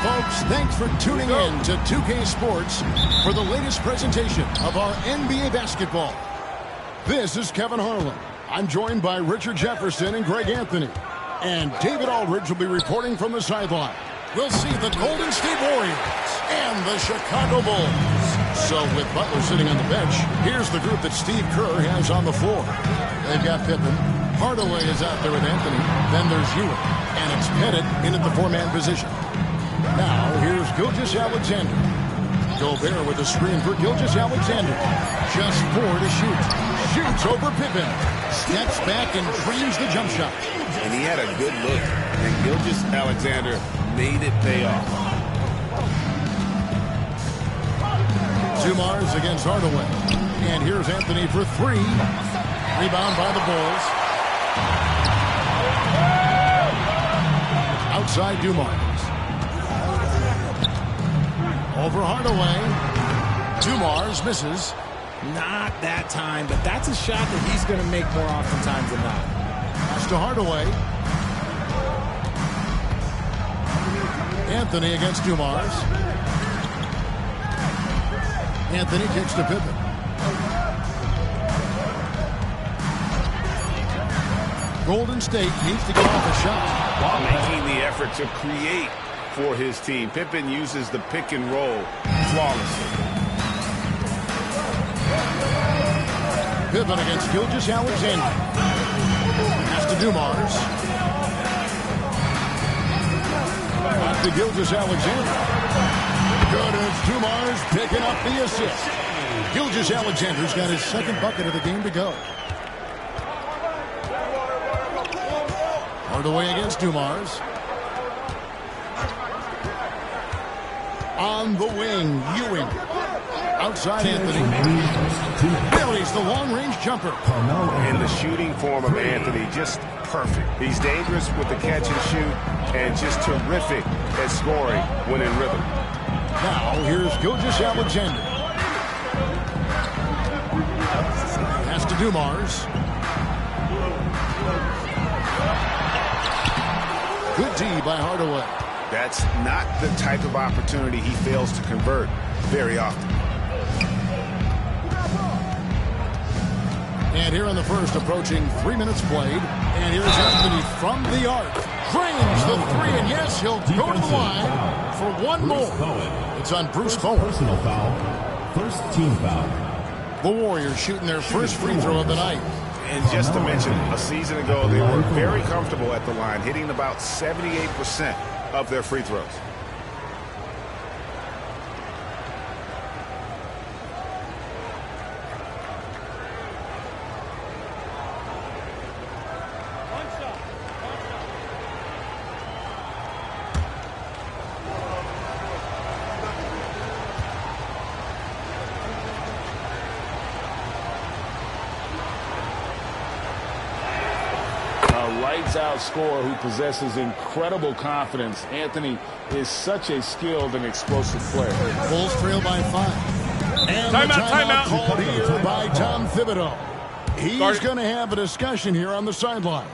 folks. Thanks for tuning in to 2K Sports for the latest presentation of our NBA basketball. This is Kevin Harlan. I'm joined by Richard Jefferson and Greg Anthony. And David Aldridge will be reporting from the sideline. We'll see the Golden State Warriors and the Chicago Bulls. So with Butler sitting on the bench, here's the group that Steve Kerr has on the floor. They've got Pippen. Hardaway is out there with Anthony. Then there's Ewing. And it's Pettit in at the four-man position. Now, here's Gilgeous-Alexander. Gobert with a screen for Gilgeous-Alexander. Just 4 to shoot. Shoots over Pippen. Steps back and dreams the jump shot. And he had a good look. And Gilgeous-Alexander made it pay off. Dumars against Hardaway. And here's Anthony for 3. Rebound by the Bulls. Outside Dumars. Over Hardaway. Dumars misses. Not that time, but that's a shot that he's going to make more oftentimes than not. Pass to Hardaway. Anthony against Dumars. Anthony kicks to Pippen. Golden State needs to get off a shot. Making the effort to create for his team. Pippen uses the pick and roll flawlessly. Pippen against Gilgeous-Alexander. Pass to Dumars. Back to Gilgeous-Alexander. Good as Dumars picking up the assist. Gilgeous-Alexander's got his second bucket of the game to go. Hardaway against Dumars. On the wing, Ewing. Outside Anthony. Buries the long-range jumper. And the shooting form of Anthony, just perfect. He's dangerous with the catch and shoot, and just terrific at scoring when in rhythm. Now, here's Gilgeous-Alexander. Pass to Dumars. Good D by Hardaway. That's not the type of opportunity he fails to convert very often. And here in the first, approaching 3 minutes played. And here's Anthony from the arc. Drains the 3, and yes, he'll go to the line for one more. It's on Bruce Bowen. Personal foul. First team foul. The Warriors shooting their first free throw of the night. And just to mention, a season ago, they were very comfortable at the line, hitting about 78% of their free throws. Lights-out scorer who possesses incredible confidence. Anthony is such a skilled and explosive player. Bulls trail by 5. And timeout called here by Tom Thibodeau. He's going to have a discussion here on the sideline.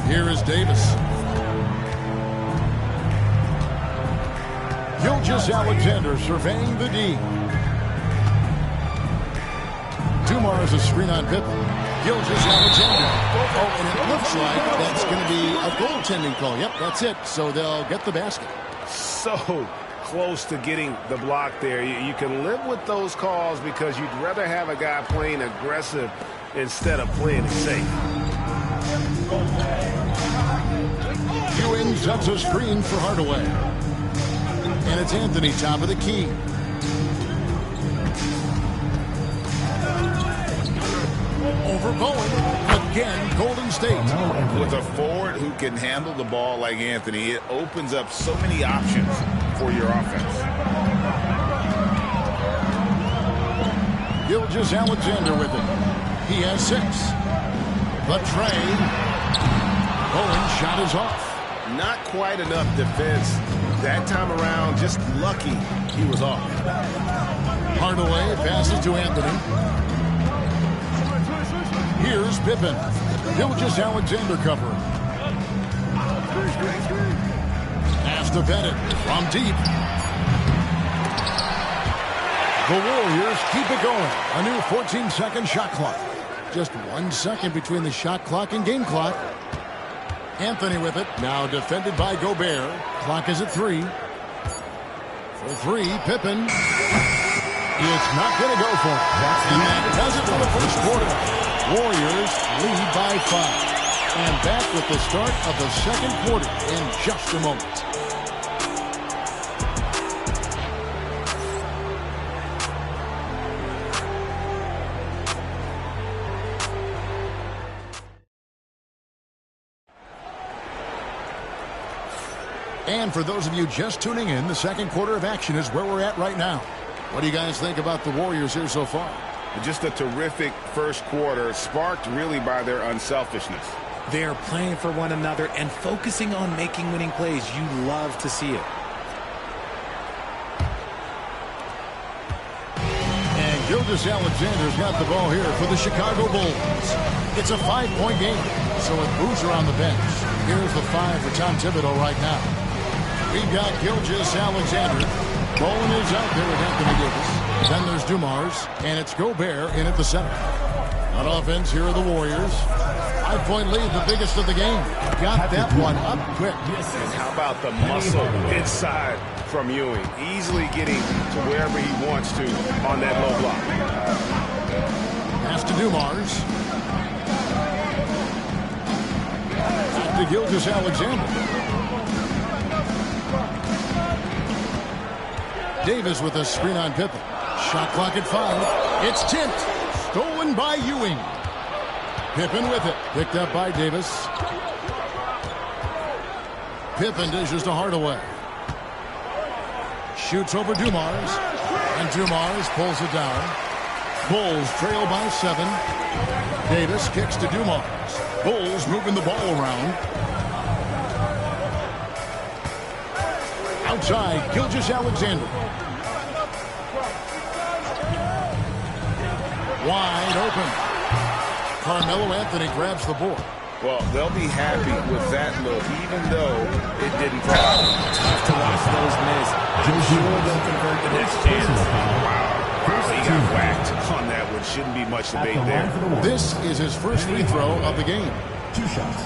Here is Davis. Gilgeous-Alexander surveying the D. Dumars a screen on Pippen. Gilgeous-Alexander. Oh, and it looks like that's going to be a goaltending call. Yep, that's it. So they'll get the basket. So close to getting the block there. You can live with those calls because you'd rather have a guy playing aggressive instead of playing it safe. Ewing sets a screen for Hardaway. And it's Anthony, top of the key. Over Bowen. Again, Golden State. With a forward who can handle the ball like Anthony, it opens up so many options for your offense. Gilgeous-Alexander with it. He has 6. But Trey. Bowen shot is off. Not quite enough defense that time around. Just lucky he was off. Hardaway passes to Anthony. Here's Pippen. Gilgeous-Alexander covering. Pass to Bennett from deep. The Warriors keep it going. A new 14-second shot clock. Just 1 second between the shot clock and game clock. Anthony with it. Now defended by Gobert. Clock is at 3. For 3, Pippen. It's not going to go for it. And that does it for the first quarter. Warriors lead by 5. And back with the start of the second quarter in just a moment. And for those of you just tuning in, the second quarter of action is where we're at right now. What do you guys think about the Warriors here so far? Just a terrific first quarter, sparked really by their unselfishness. They're playing for one another and focusing on making winning plays. You love to see it. And Gilgeous-Alexander's got the ball here for the Chicago Bulls. It's a 5-point game, so with Boozer on the bench, here's the 5 for Tom Thibodeau right now. We've got Gilgeous-Alexander. Bowen is out there with Anthony Davis. Then there's Dumars, and it's Gobert in at the center. On offense, here are the Warriors. 5-point lead, the biggest of the game. Got that one up quick. And how about the muscle inside from Ewing? Easily getting to wherever he wants to on that low block. Pass to Dumars. Back to Gilgeous-Alexander. Davis with a screen on Pippen. Shot clock at 5. It's tipped. Stolen by Ewing. Pippen with it. Picked up by Davis. Pippen dishes to Hardaway. Shoots over Dumars. And Dumars pulls it down. Bulls trail by 7. Davis kicks to Dumars. Bulls moving the ball around. Outside, Gilgeous-Alexander. Wide open. Carmelo Anthony grabs the board. Well, they'll be happy with that look, even though it didn't fall. Tough to watch those miss. I'm sure they'll convert the next chance. Wow, he got whacked on that one. Shouldn't be much debate there. This is his first free throw of the game. 2 shots.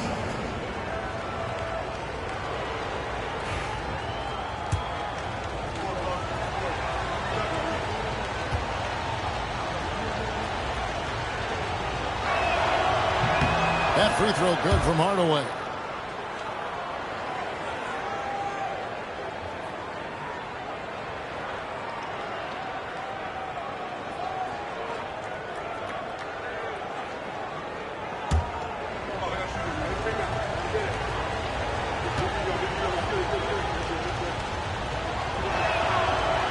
That free throw good from Hardaway.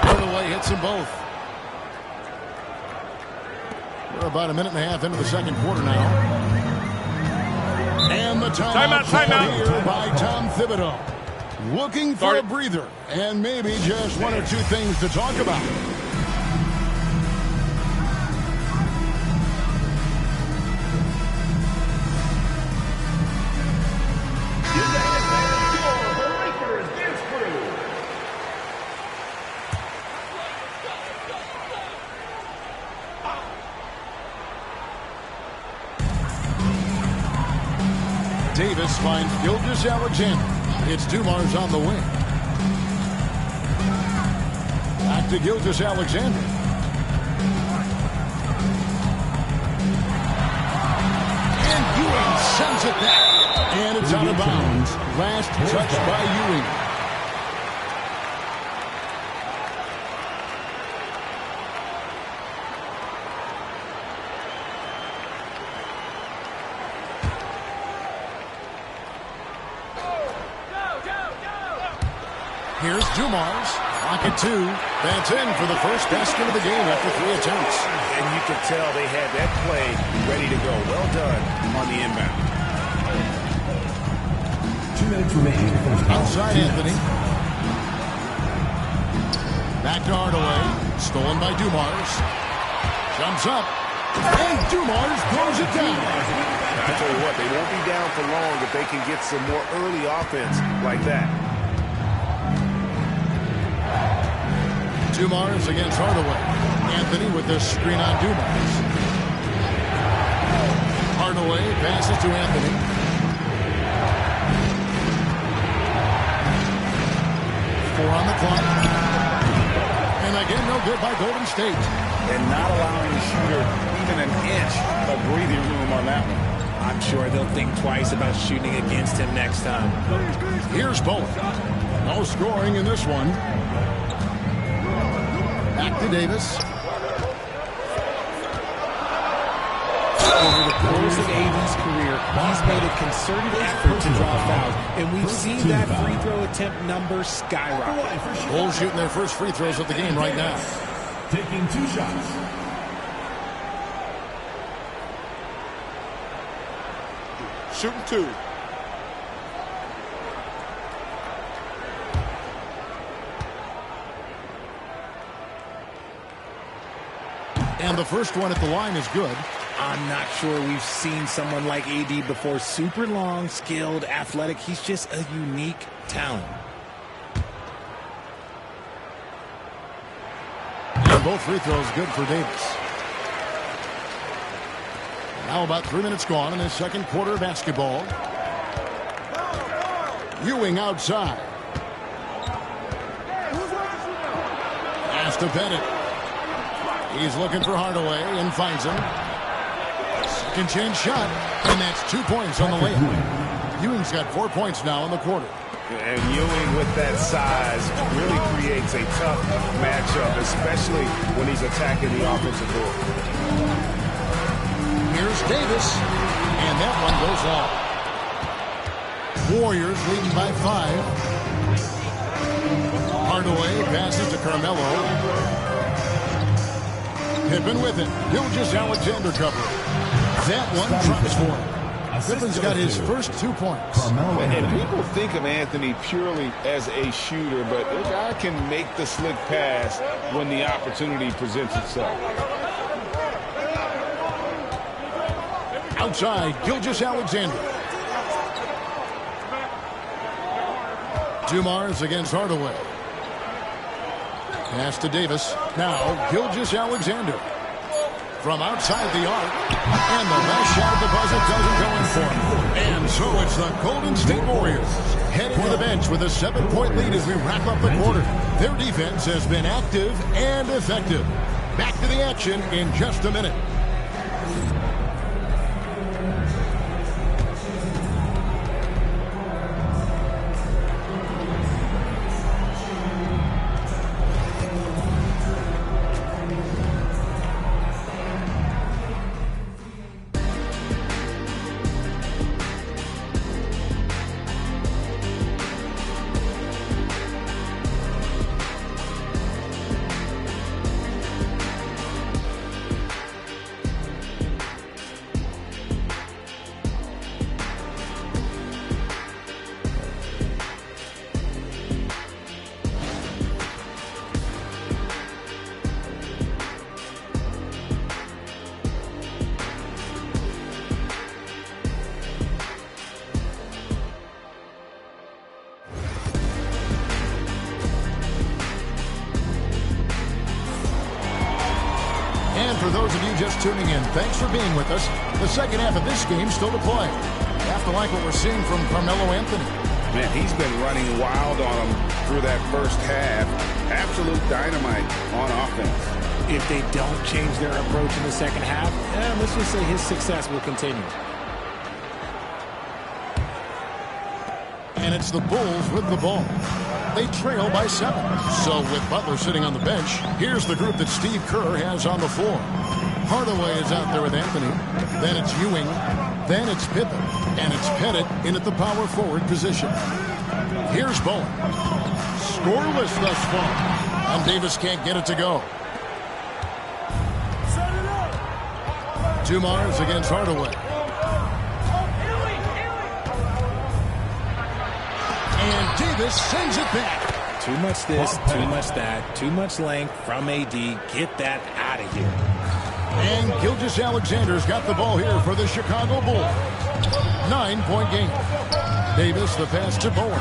Hardaway hits them both. We're about a minute and a half into the second quarter now. And the timeout here by Tom Thibodeau. Looking for a breather and maybe just 1 or 2 things to talk about. Davis finds Gilgeous-Alexander. It's Dumars on the wing. Back to Gilgeous-Alexander. And Ewing sends it back. And it's out of bounds. Last touch by Ewing. Here's Dumars. Pocket 2. That's in for the first basket of the game after 3 attempts. And you could tell they had that play ready to go. Well done on the inbound. 2 minutes remaining. Outside Anthony. Back to Hardaway. Stolen by Dumars. Jumps up. And Dumars throws it down. I tell you what, they won't be down for long if they can get some more early offense like that. Dumars against Hardaway. Anthony with the screen on Dumars. Hardaway passes to Anthony. Four on the clock. And again, no good by Golden State. And not allowing the shooter even an inch of breathing room on that one. I'm sure they'll think twice about shooting against him next time. Here's Bowen. No scoring in this one. Back to Davis. Over the course of AD's career, he's made a concerted effort to draw fouls, and we've seen that free throw attempt number skyrocket. Bulls shooting their first free throws of the game right now. Taking 2 shots. Shooting 2. And the first one at the line is good. I'm not sure we've seen someone like AD before. Super long, skilled, athletic. He's just a unique talent. And both free throws good for Davis. Now about 3 minutes gone in the second quarter of basketball. Ewing outside. Pass to Bennett. He's looking for Hardaway and finds him. Second chance shot, and that's 2 points on the layup. Ewing's got 4 points now in the quarter. And Ewing with that size really creates a tough matchup, especially when he's attacking the offensive board. Here's Davis, and that one goes off. Warriors leading by 5. Hardaway passes to Carmelo. Pippen with it. Gilgeous-Alexander covering. That one drops for him. Pippen's got his first 2 points. And people think of Anthony purely as a shooter, but the guy can make the slick pass when the opportunity presents itself. Outside, Gilgeous-Alexander. Dumars against Hardaway. Pass to Davis. Now, Gilgeous-Alexander. From outside the arc. And the last shot at the buzzer doesn't go in for him. And so it's the Golden State Warriors heading to the bench with a 7-point lead as we wrap up the quarter. Their defense has been active and effective. Back to the action in just a minute. For those of you just tuning in, thanks for being with us. The second half of this game still to play. You have to like what we're seeing from Carmelo Anthony. Man, he's been running wild on him through that first half. Absolute dynamite on offense. If they don't change their approach in the second half, let's just say his success will continue. And it's the Bulls with the ball. They trail by 7. So with Butler sitting on the bench, here's the group that Steve Kerr has on the floor. Hardaway is out there with Anthony. Then it's Ewing. Then it's Pippen. And it's Pettit in at the power forward position. Here's Bowen. scoreless thus far. And Davis can't get it to go. Dumars against Hardaway. And Davis sends it back. Too much this, too much that, too much length from AD. Get that out of here. And Gilgeous-Alexander's got the ball here for the Chicago Bulls. 9-point game. Davis, the pass to Bowen.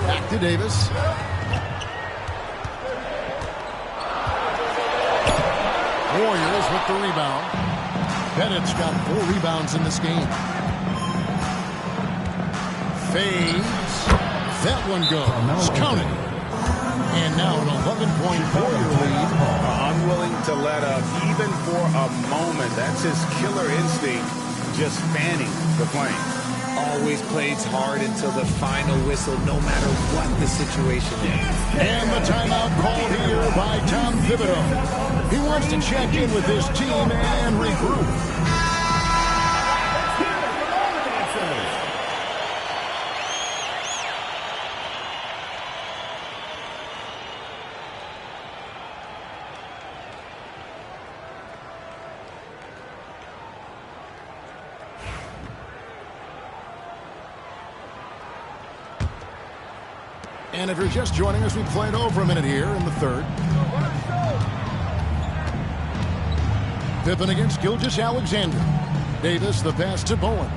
Back to Davis. Warriors with the rebound. Bennett's got 4 rebounds in this game. Fades. That one goes. Counted. And now an 11-point Warrior lead. Unwilling to let up even for a moment. That's his killer instinct, just fanning the flame. Always plays hard until the final whistle, no matter what the situation is. And the timeout called here by Tom Thibodeau. He wants to check in with his team and regroup. And if you're just joining us, we played over a minute here in the third. Pippen against Gilgeous-Alexander. Davis, the pass to Bowen.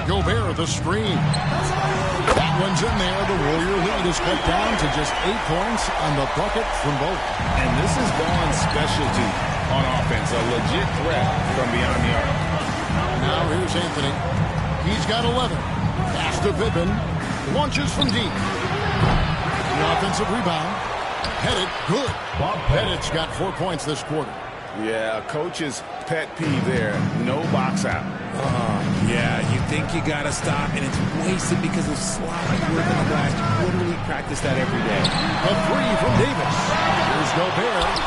Gobert, the screen. That one's in there. The Warrior lead is cut down to just 8 points on the bucket from both. And this is Vaughn's specialty on offense, a legit threat from beyond the arc. Now here's Anthony. He's got 11. Pass to Pippen. Launches from deep. The offensive rebound. Headed. Good. Pettit's got 4 points this quarter. Yeah, coach's pet peeve there. No box out. Yeah, you think you got to stop, and it's wasted because of sloppy work in the glass. You literally practice that every day. A 3 from Davis. Here's Gobert.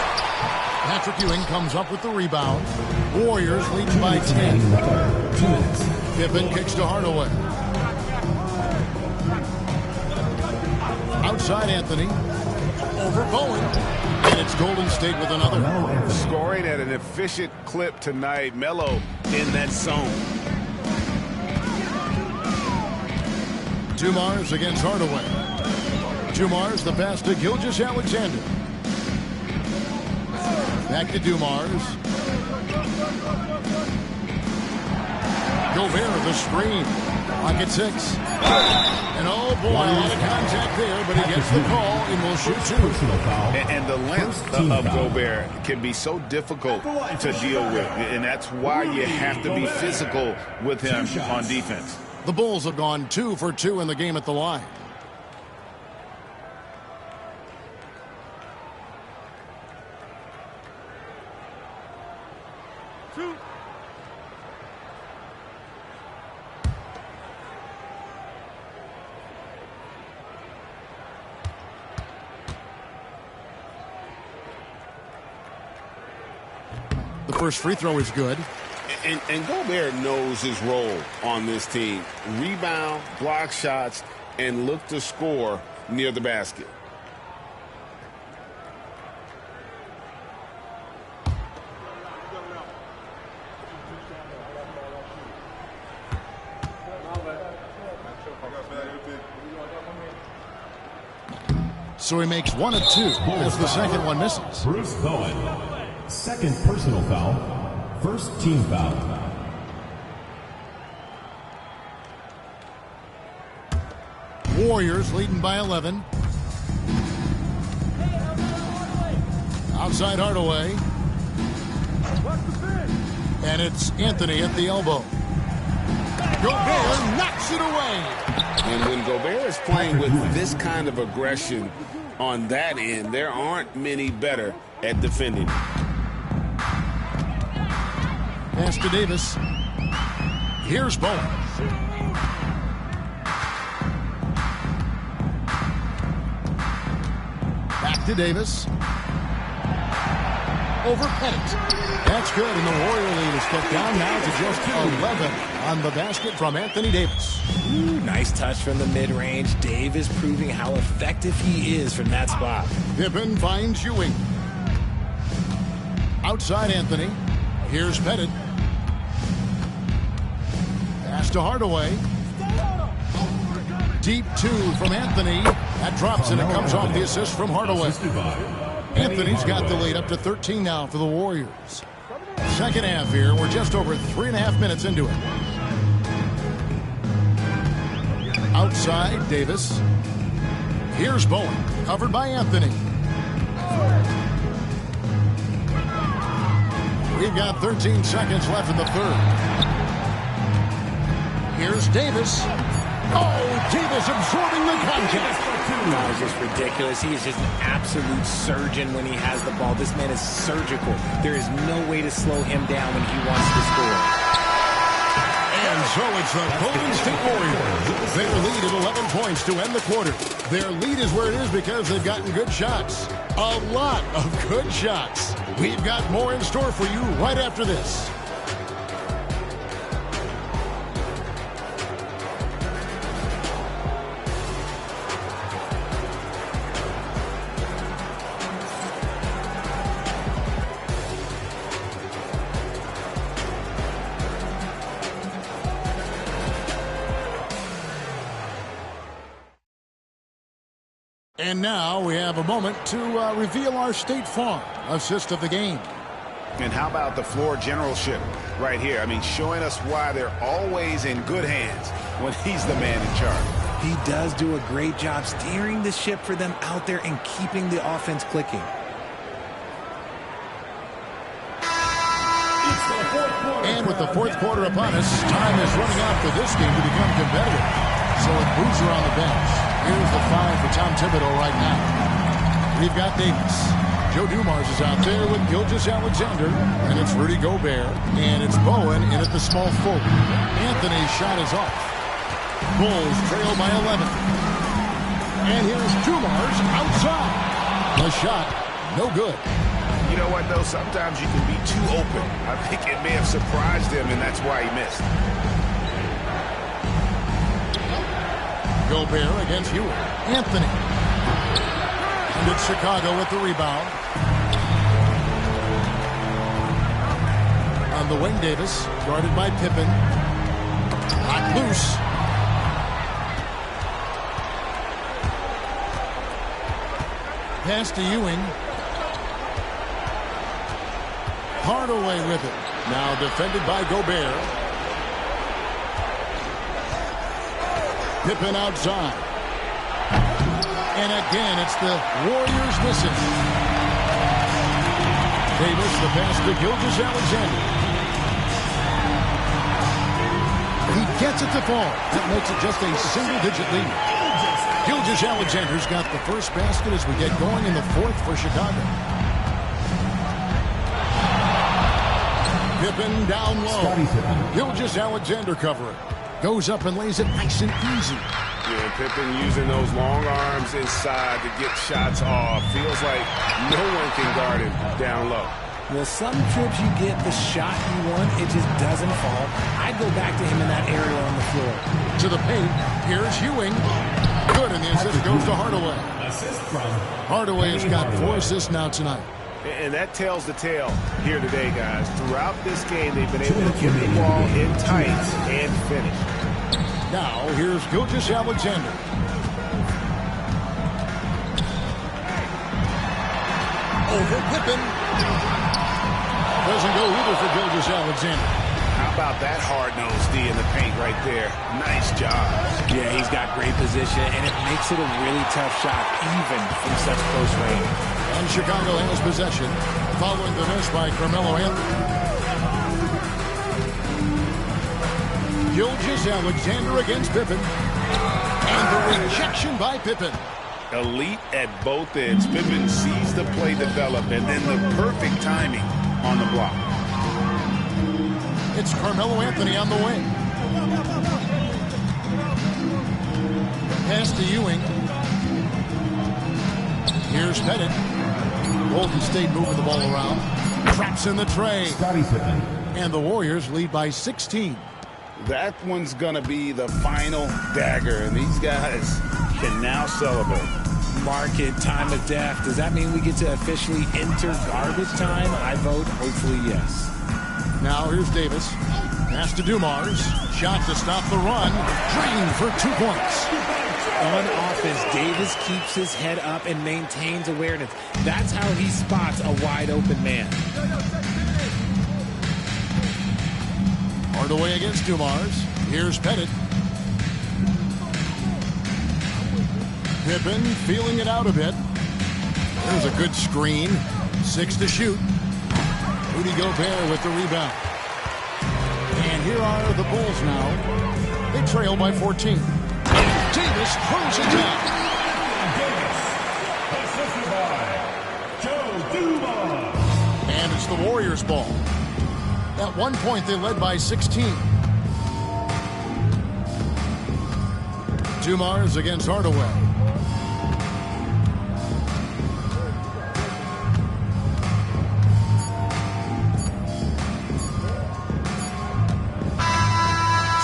Patrick Ewing comes up with the rebound. Warriors leading by 10. Pippen kicks to Hardaway. Outside Anthony. Over Bowen. And it's Golden State with another. Scoring at an efficient clip tonight. Melo in that zone. Dumars against Hardaway. Dumars, the pass to Gilgeous-Alexander. Back to Dumars. Gobert, the screen. Lock at 6. And oh boy, a lot of contact there, but he gets the call and will shoot 2. And the length of Gobert can be so difficult to deal with, and that's why you have to be physical with him on defense. The Bulls have gone 2 for 2 in the game at the line. The first free throw is good. And Gobert knows his role on this team. Rebound, block shots, and look to score near the basket. So he makes 1 of 2 as the second one misses. Bruce Bowen. Second personal foul. First team foul. Warriors leading by 11. Outside Hardaway. And it's Anthony at the elbow. Gobert knocks it away. And when Gobert is playing with this kind of aggression on that end, there aren't many better at defending. Pass to Davis. Here's Bowen. Back to Davis. Over Pettit. That's good, and the Warrior lead is cut down now to just 11 on the basket from Anthony Davis. Ooh, nice touch from the mid-range. Davis proving how effective he is from that spot. Pippen finds Ewing. Outside Anthony. Here's Pettit. Pass to Hardaway. Deep two from Anthony. That drops and it comes off the assist from Hardaway. Anthony's got the lead up to 13 now for the Warriors. Second half here. We're just over 3.5 minutes into it. Outside Davis. Here's Bowen. Covered by Anthony. We've got 13 seconds left in the third. Here's Davis. Oh, Davis absorbing the contact. That was just ridiculous. He is just an absolute surgeon when he has the ball. This man is surgical. There is no way to slow him down when he wants to score. And so it's the Golden State Warriors. Their lead at 11 points to end the quarter. Their lead is where it is because they've gotten good shots. A lot of good shots. We've got more in store for you right after this. And now we have a moment to reveal our State Farm assist of the game. And how about the floor generalship right here? I mean, showing us why they're always in good hands when he's the man in charge. He does do a great job steering the ship for them out there and keeping the offense clicking. And with the fourth quarter upon us, time is running out for this game to become competitive. So with Boozer on the bench, here's the five for Tom Thibodeau right now. We've got Davis. Joe Dumars is out there with Gilgeous-Alexander, and it's Rudy Gobert, and it's Bowen in at the small forward. Anthony's shot is off. Bulls trail by 11. And here's Dumars outside. The shot, no good. You know what, though? Sometimes you can be too open. I think it may have surprised him, and that's why he missed. Gobert against Ewing. Anthony. And it's Chicago with the rebound. On the wing, Davis, guarded by Pippen. Not loose. Pass to Ewing. Hardaway with it. Now defended by Gobert. Pippen outside. And again, it's the Warriors missing. Davis, the pass to Gilgeous-Alexander. He gets it to fall. That makes it just a single-digit lead. Gilgeous-Alexander's got the first basket as we get going in the fourth for Chicago. Pippen down low. Gilgeous-Alexander covering. Goes up and lays it nice and easy. Yeah, Pippen using those long arms inside to get shots off. Feels like no one can guard him down low. Well, some trips you get the shot you want, it just doesn't fall. I'd go back to him in that area on the floor. To the paint, here's Ewing. Good, and the assist goes to Hardaway. Hardaway has got 4 assists now tonight. And that tells the tale here today, guys. Throughout this game, they've been able to get the ball in tight and finish. Now, here's Gilgeous-Alexander. Over Pippen. Doesn't go either for Gilgeous-Alexander. How about that hard-nosed D in the paint right there? Nice job. Yeah, he's got great position, and it makes it a really tough shot, even from such close range. And Chicago has possession, following the miss by Carmelo Anthony. Gilgeous-Alexander against Pippen. And the rejection by Pippen. Elite at both ends. Pippen sees the play develop, and then the perfect timing on the block. It's Carmelo Anthony on the wing. Pass to Ewing. Here's Pettit. Golden State moving the ball around. Traps in the tray. And the Warriors lead by 16. That one's going to be the final dagger, and these guys can now celebrate. Mark it, time of death. Does that mean we get to officially enter garbage time? I vote hopefully yes. Now here's Davis. Pass to Dumars. Shot to stop the run. Drained for 2 points. On offense, Davis keeps his head up and maintains awareness. That's how he spots a wide open man. Hardaway against Dumars. Here's Pettit. Pippen feeling it out a bit. There's a good screen. 6 to shoot. Rudy Gobert with the rebound. And here are the Bulls now. They trail by 14. Davis throws it down. And it's the Warriors' ball. At one point, they led by 16. Dumars against Hardaway.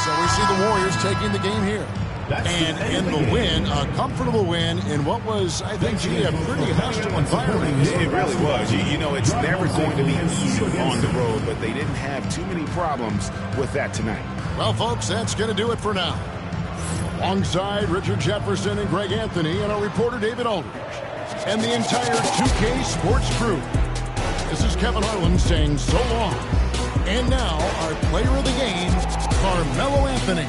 So we see the Warriors taking the game here. And in the win, a comfortable win in what was, I think, a pretty hostile environment. It really was. You know, it's never going to be easy on the road, but they didn't have too many problems with that tonight. Well, folks, that's going to do it for now. Alongside Richard Jefferson and Greg Anthony and our reporter David Aldridge and the entire 2K Sports crew, this is Kevin Harlan saying so long. And now, our player of the game, Carmelo Anthony.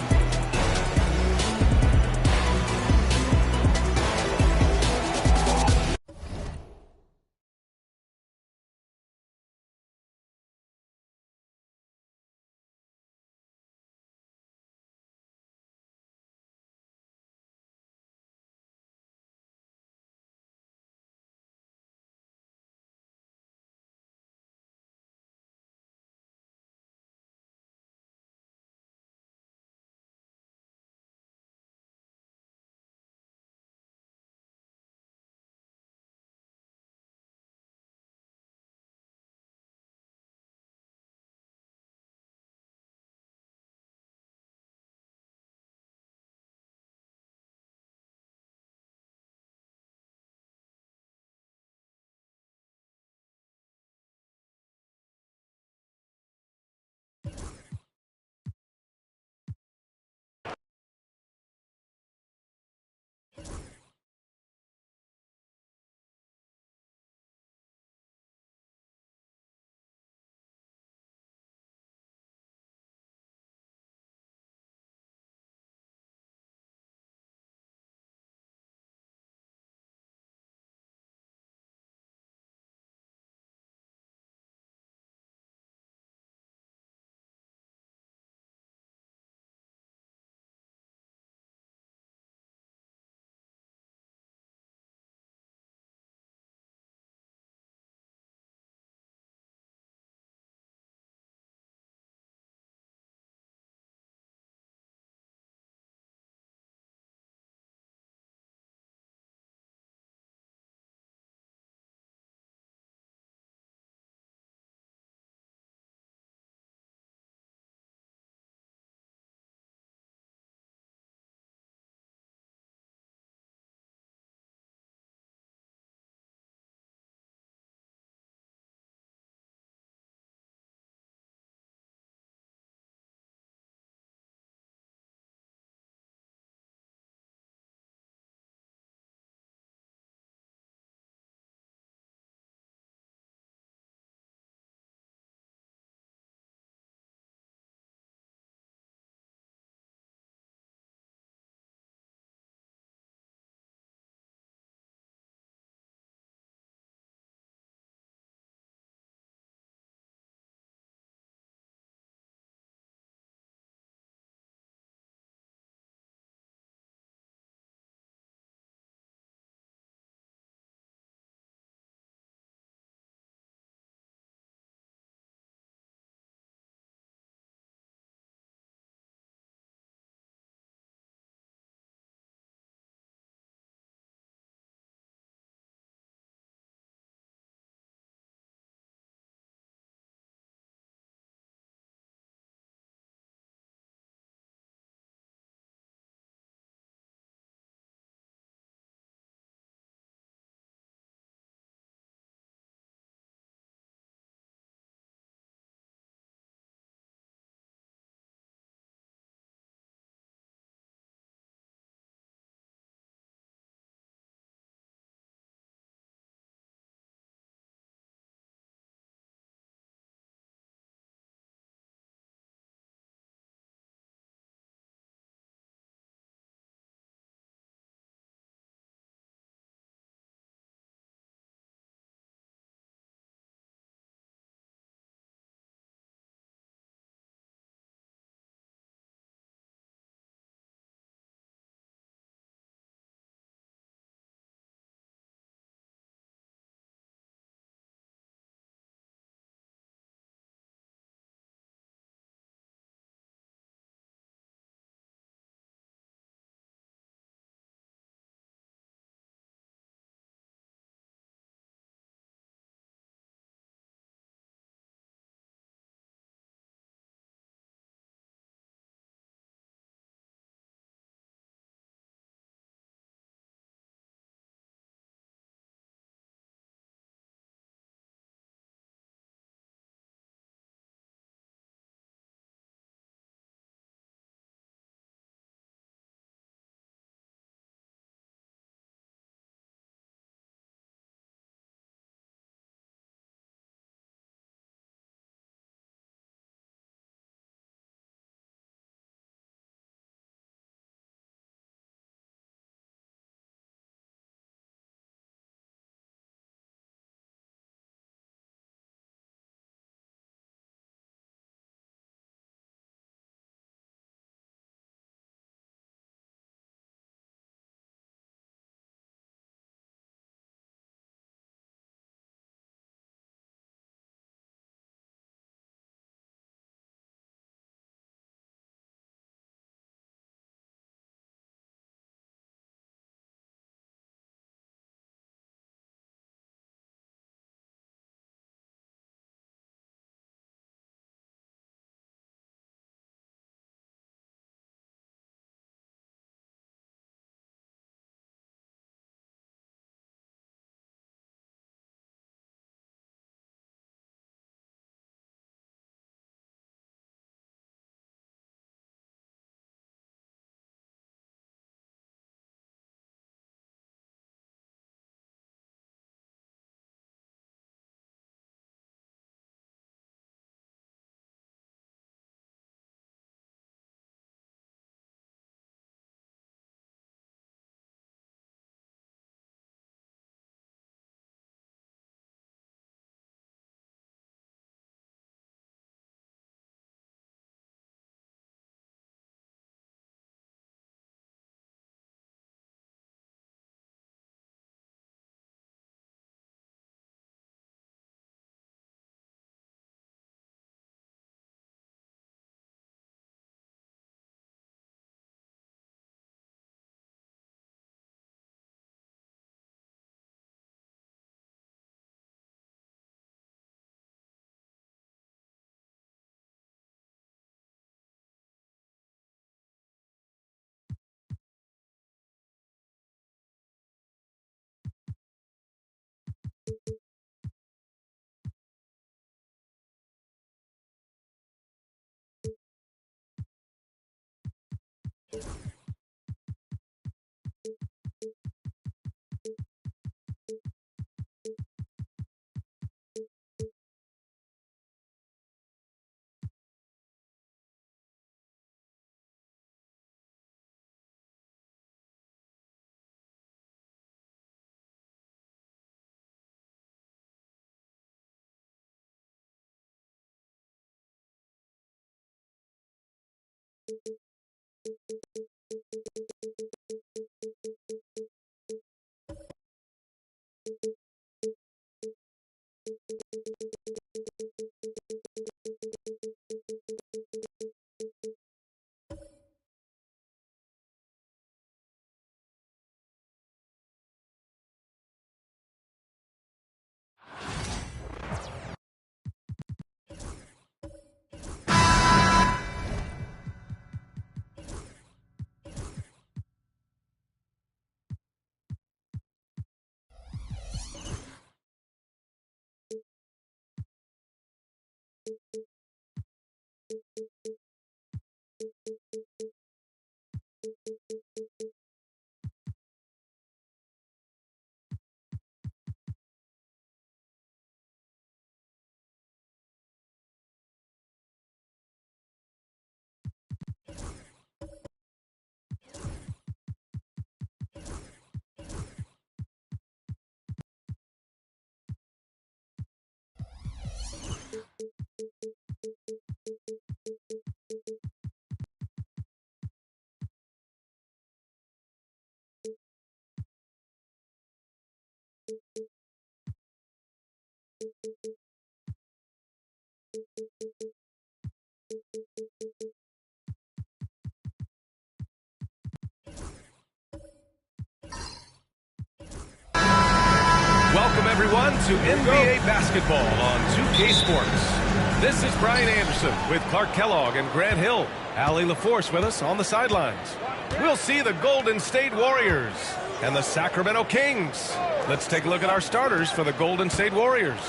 Welcome, everyone, to NBA basketball on 2K Sports. This is Brian Anderson with Clark Kellogg and Grant Hill. Allie LaForce with us on the sidelines. We'll see the Golden State Warriors and the Sacramento Kings. Let's take a look at our starters for the Golden State Warriors.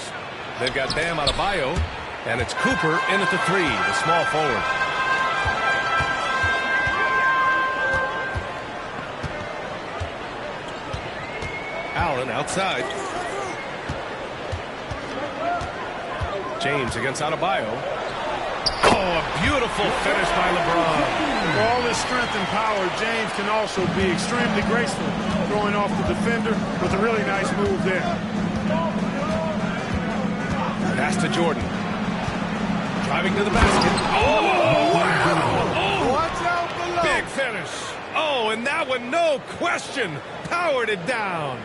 They've got Bam Adebayo, and it's Cooper in at the 3, the small forward. Allen outside. James against Adebayo. Oh, a beautiful finish by LeBron. For all his strength and power, James can also be extremely graceful, throwing off the defender with a really nice move there. Pass to Jordan. Driving to the basket. Oh, wow. Oh, watch out below. Big finish. Oh, and that one, no question, powered it down.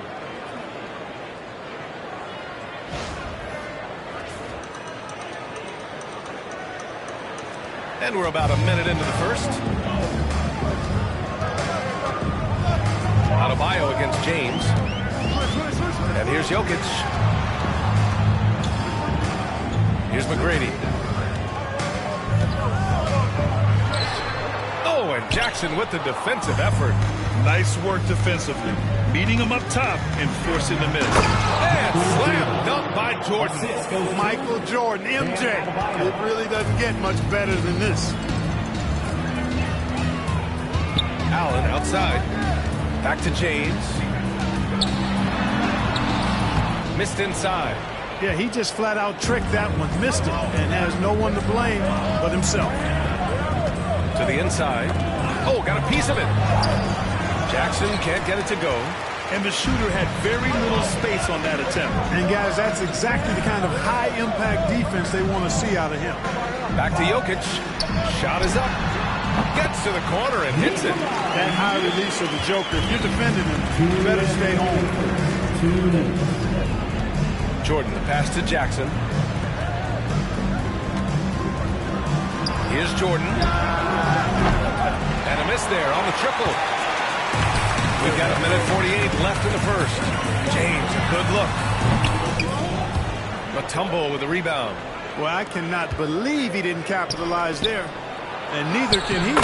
And we're about a minute into the first. Adebayo against James. And here's Jokic. Here's McGrady. Oh, and Jackson with the defensive effort. Nice work defensively. Meeting him up top and forcing the miss. And slam dunk by Jordan. Michael Jordan, MJ. It really doesn't get much better than this. Allen outside. Back to James. Missed inside. Yeah, he just flat out tricked that one, missed it, and has no one to blame but himself. To the inside. Oh, got a piece of it. Jackson can't get it to go. And the shooter had very little space on that attempt. And, guys, that's exactly the kind of high-impact defense they want to see out of him. Back to Jokic. Shot is up. Gets to the corner and hits it. That high release of the Joker, if you're defending him, you better stay home. Jordan, the pass to Jackson. Here's Jordan. And a miss there on the triple. We've got a minute 48 left in the first. James, a good look. Mutombo with the rebound. Well, I cannot believe he didn't capitalize there. And neither can he.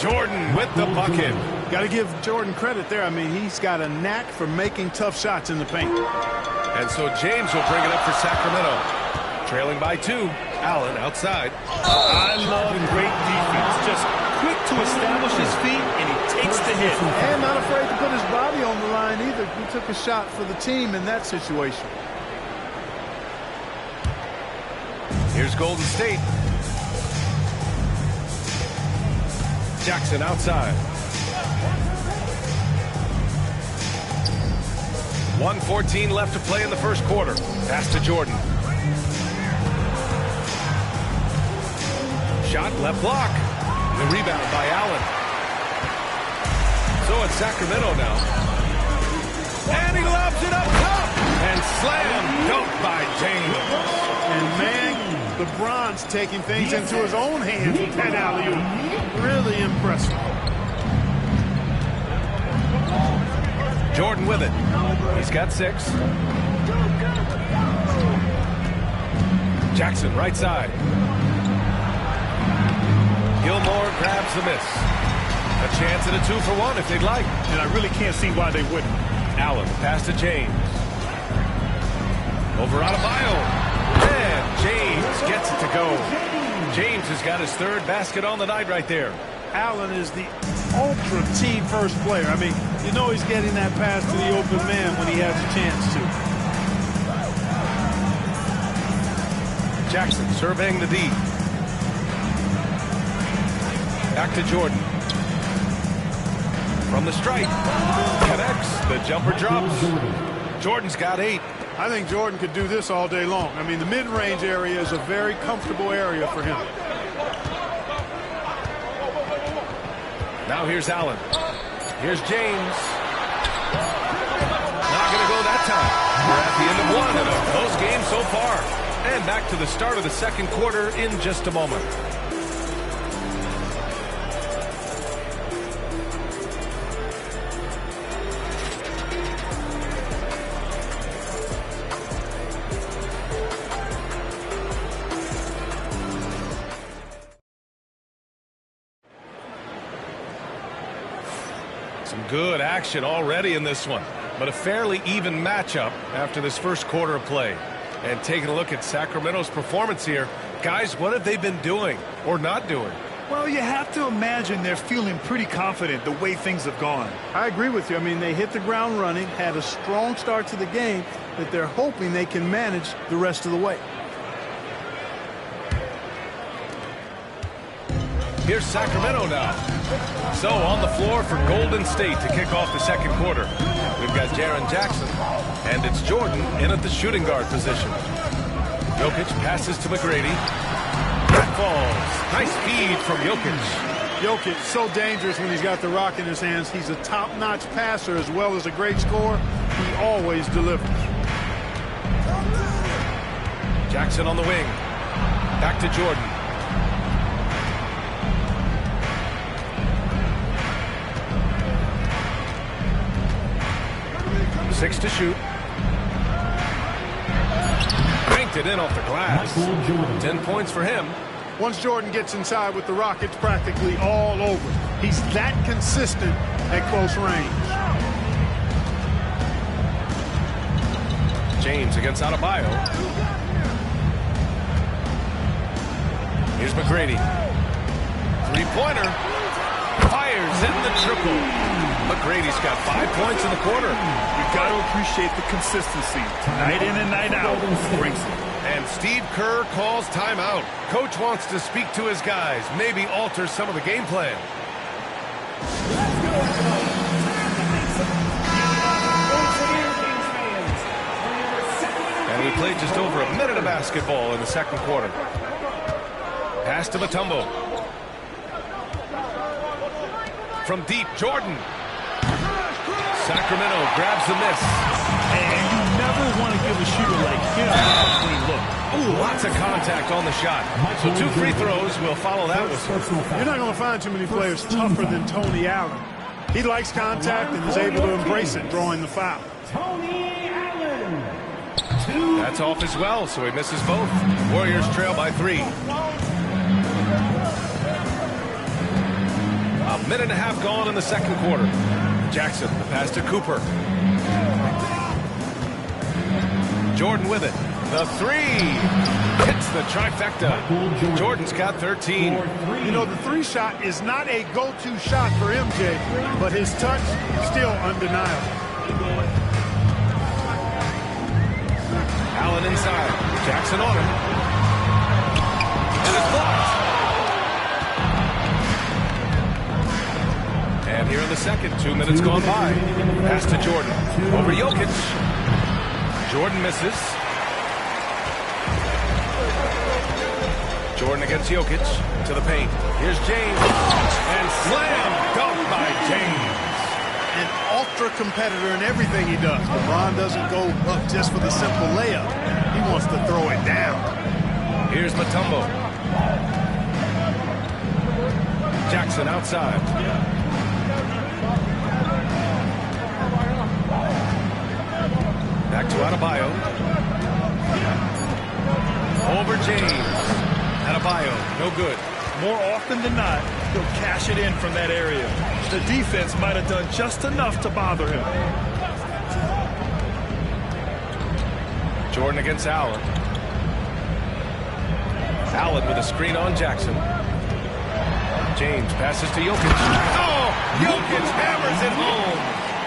Jordan with the bucket. Got to give Jordan credit there. I mean, he's got a knack for making tough shots in the paint. And so James will bring it up for Sacramento. Trailing by 2. Allen outside. I love great defense. just quick to establish his feet, and he takes the hit. And not afraid to put his body on the line either. He took a shot for the team in that situation. Here's Golden State. Jackson outside. 1:14 left to play in the first quarter. Pass to Jordan. Shot left block. The rebound by Allen. So it's Sacramento now. And he lobs it up top. And slam dunk by James. And man, LeBron's taking things into his own hands with that alley-oop. Really impressive. Jordan with it. He's got 6. Jackson right side. Gilmore grabs the miss. A chance at a 2-for-1 if they'd like. And I really can't see why they wouldn't. Allen pass to James. Over Adebayo. And James gets it to go. James has got his 3rd basket on the night right there. Allen is the ultra team first player. I mean, you know he's getting that pass to the open man when he has a chance to. Jackson surveying the D. Back to Jordan. From the stripe. Connects. The jumper drops. Jordan's got 8. I think Jordan could do this all day long. I mean, the mid-range area is a very comfortable area for him. Now here's Allen. Here's James. Not going to go that time. We're at the end of 1 and a close game so far. And back to the start of the second quarter in just a moment. Some good action already in this one, but a fairly even matchup after this first quarter of play. And taking a look at Sacramento's performance here, guys, what have they been doing or not doing? Well, you have to imagine they're feeling pretty confident the way things have gone. I agree with you. I mean, they hit the ground running, had a strong start to the game that they're hoping they can manage the rest of the way. Here's Sacramento now. So on the floor for Golden State to kick off the second quarter. We've got Jaren Jackson, and it's Jordan in at the shooting guard position. Jokic passes to McGrady. That falls. Nice feed from Jokic. Jokic, so dangerous when he's got the rock in his hands. He's a top-notch passer as well as a great scorer. He always delivers. Jackson on the wing. Back to Jordan. 6 to shoot. Banked it in off the glass. 10 points for him. Once Jordan gets inside with the rock, it's practically all over. He's that consistent at close range. James against Adebayo. Here's McGrady. 3-pointer. Fires in the triple. McGrady's got 5 points in the quarter. You've got to appreciate the consistency. Night in and night out. Brings it. And Steve Kerr calls timeout. Coach wants to speak to his guys, maybe alter some of the game plan. And we played just over a minute of basketball in the second quarter. Pass to Mutombo. From deep, Jordan. Sacramento grabs the miss. And you never want to give a shooter like him a clean look. Ooh, lots of contact on the shot. So 2 free throws will follow that whistle. You're not going to find too many players tougher than Tony Allen. He likes contact and is able to embrace it, drawing the foul. That's off as well, so he misses both. Warriors trail by 3. A minute and a half gone in the second quarter. Jackson, the pass to Cooper. Jordan with it. The three. Hits the trifecta. Jordan's got 13. You know, the three shot is not a go-to shot for MJ, but his touch still undeniable. Allen inside. Jackson on him. And it's blocked. And here in the second, 2 minutes gone by. Pass to Jordan. Over Jokic. Jordan misses. Jordan against Jokic to the paint. Here's James. And slam dunk by James. An ultra competitor in everything he does. LeBron doesn't go up just for the simple layup. He wants to throw it down. Here's Mutombo. Jackson outside. Back to Adebayo. Over James. Adebayo, no good. More often than not, he'll cash it in from that area. The defense might have done just enough to bother him. Jordan against Allen. Allen with a screen on Jackson. James passes to Jokic. Oh, Jokic hammers it home.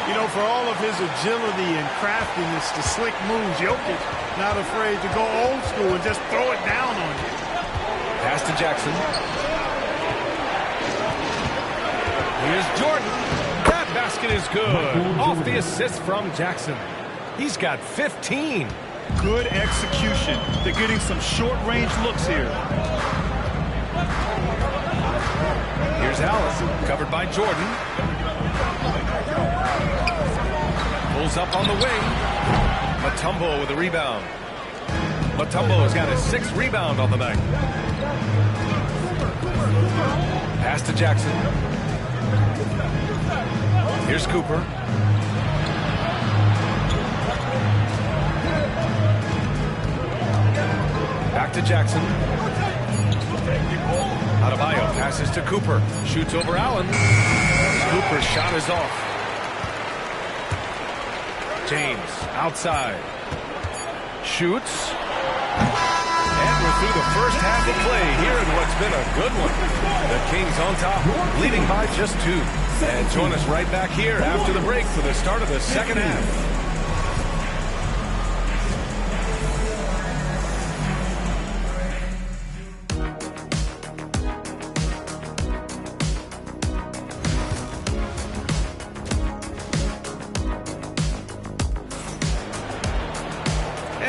You know, for all of his agility and craftiness to slick moves, Jokic not afraid to go old school and just throw it down on you. Pass to Jackson. Here's Jordan. That basket is good. Off the assist from Jackson. He's got 15. Good execution. They're getting some short-range looks here. Here's Allen, covered by Jordan. Pulls up on the wing. Mutombo with a rebound. Mutombo's got his 6th rebound on the night. Pass to Jackson. Here's Cooper. Back to Jackson. Adebayo passes to Cooper. Shoots over Allen. Cooper's shot is off. James outside. Shoots. And we're through the first half of play here in what's been a good one. The Kings on top, leading by just 2. And join us right back here after the break for the start of the second half.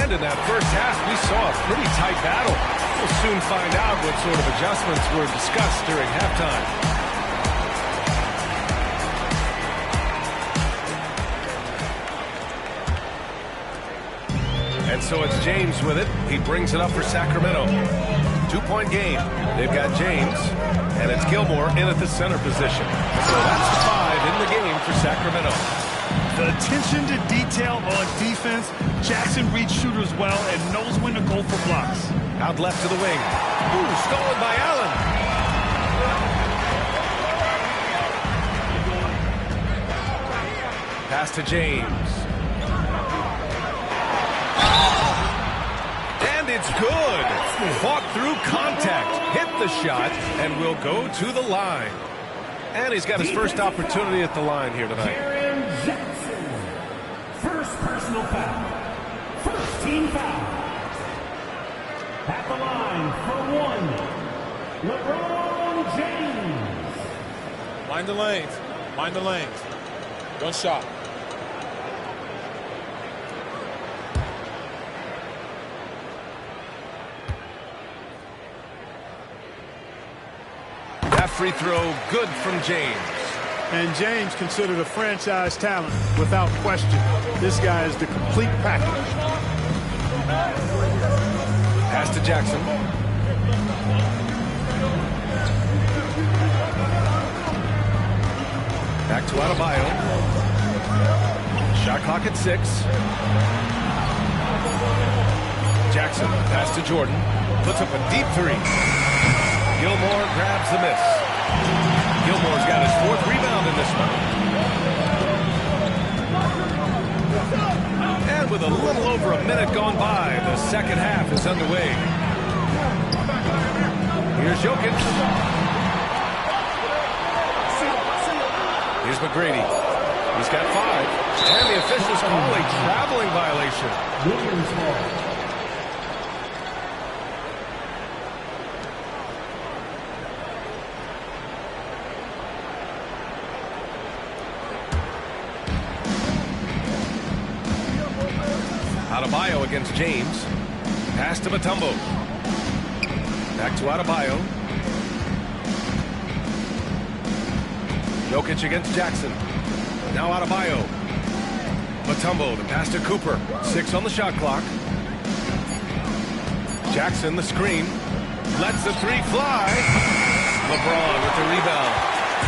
In that first half, we saw a pretty tight battle. We'll soon find out what sort of adjustments were discussed during halftime. And so it's James with it. He brings it up for Sacramento. 2-point game. They've got James, and it's Gilmore in at the center position. So that's 5 in the game for Sacramento. The attention to detail on defense. Jackson reads shooters well and knows when to go for blocks. Out left to the wing. Ooh, stolen by Allen. Pass to James. And it's good. Fought through contact. Hit the shot and will go to the line. And he's got his first opportunity at the line here tonight. Jackson. First personal foul. First team foul. At the line for 1, LeBron James. Mind the lanes. Mind the lanes. One shot. That free throw good from James. And James considered a franchise talent without question. This guy is the complete package. Pass to Jackson. Back to Adebayo. Shot clock at 6. Jackson, pass to Jordan. Puts up a deep 3. Gilmore grabs the miss. Gilmore's got his 4th rebound in this one. And with a little over a minute gone by. The second half is underway. Here's Jokic. Here's McGrady. He's got 5. And the officials call a traveling violation. Adebayo against James. Pass to Mutombo. Back to Adebayo. Jokic against Jackson. Now Adebayo. Mutombo, the pass to Cooper. 6 on the shot clock. Jackson, the screen. Lets the 3 fly. LeBron with the rebound.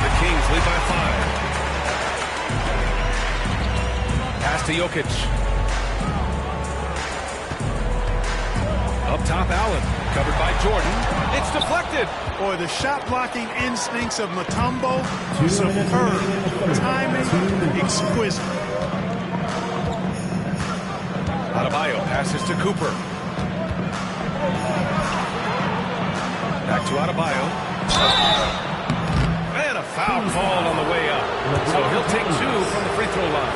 The Kings lead by 5. Pass to Jokic. Up top, Allen. Covered by Jordan. It's deflected. Boy, the shot blocking instincts of Mutombo, superb. Timing, exquisite. Adebayo passes to Cooper. Back to Adebayo. And a foul called on the way up. So he'll take 2 from the free throw line.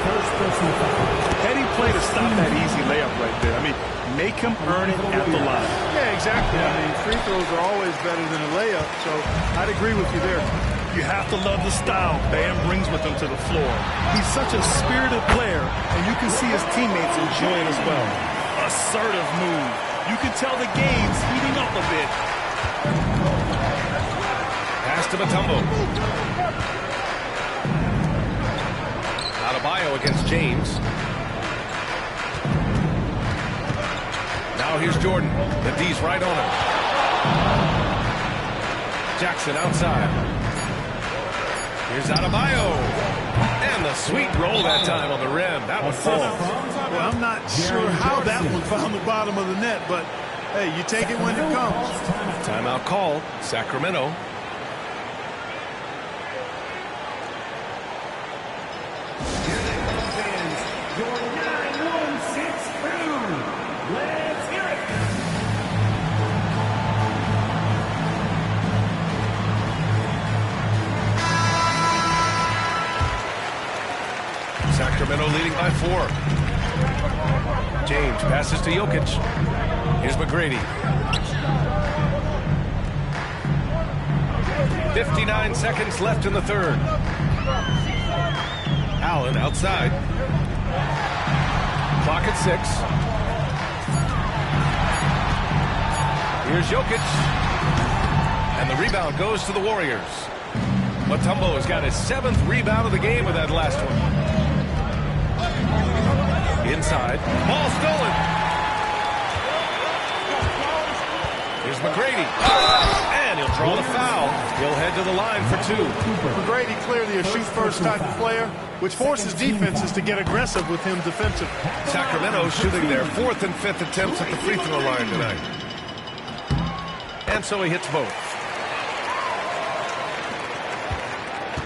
Heady play to stop that easy layup right there. I mean, make him earn it at the line. Yeah, exactly. I mean, free throws are always better than a layup, so I'd agree with you there. You have to love the style Bam brings with him to the floor. He's such a spirited player, and you can see his teammates enjoy it as well. Assertive move. You can tell the game's heating up a bit. Pass to Mutombo. Adebayo against James. Now here's Jordan. The D's right on him. Jackson outside. Here's Adebayo. And the sweet roll that time on the rim. That one falls. Well, I'm not sure how that one found the bottom of the net, but hey, you take it when it comes. Timeout call. Sacramento. Sacramento leading by 4. James passes to Jokic. Here's McGrady. 59 seconds left in the third. Allen outside. Clock at 6. Here's Jokic. And the rebound goes to the Warriors. Mutombo has got his 7th rebound of the game with that last one. Inside. Ball stolen. Here's McGrady. And he'll draw the foul. He'll head to the line for 2. McGrady clearly a shoot-first type of player, which forces defenses to get aggressive with him defensively. Sacramento shooting their 4th and 5th attempts at the free throw line tonight. And so he hits both.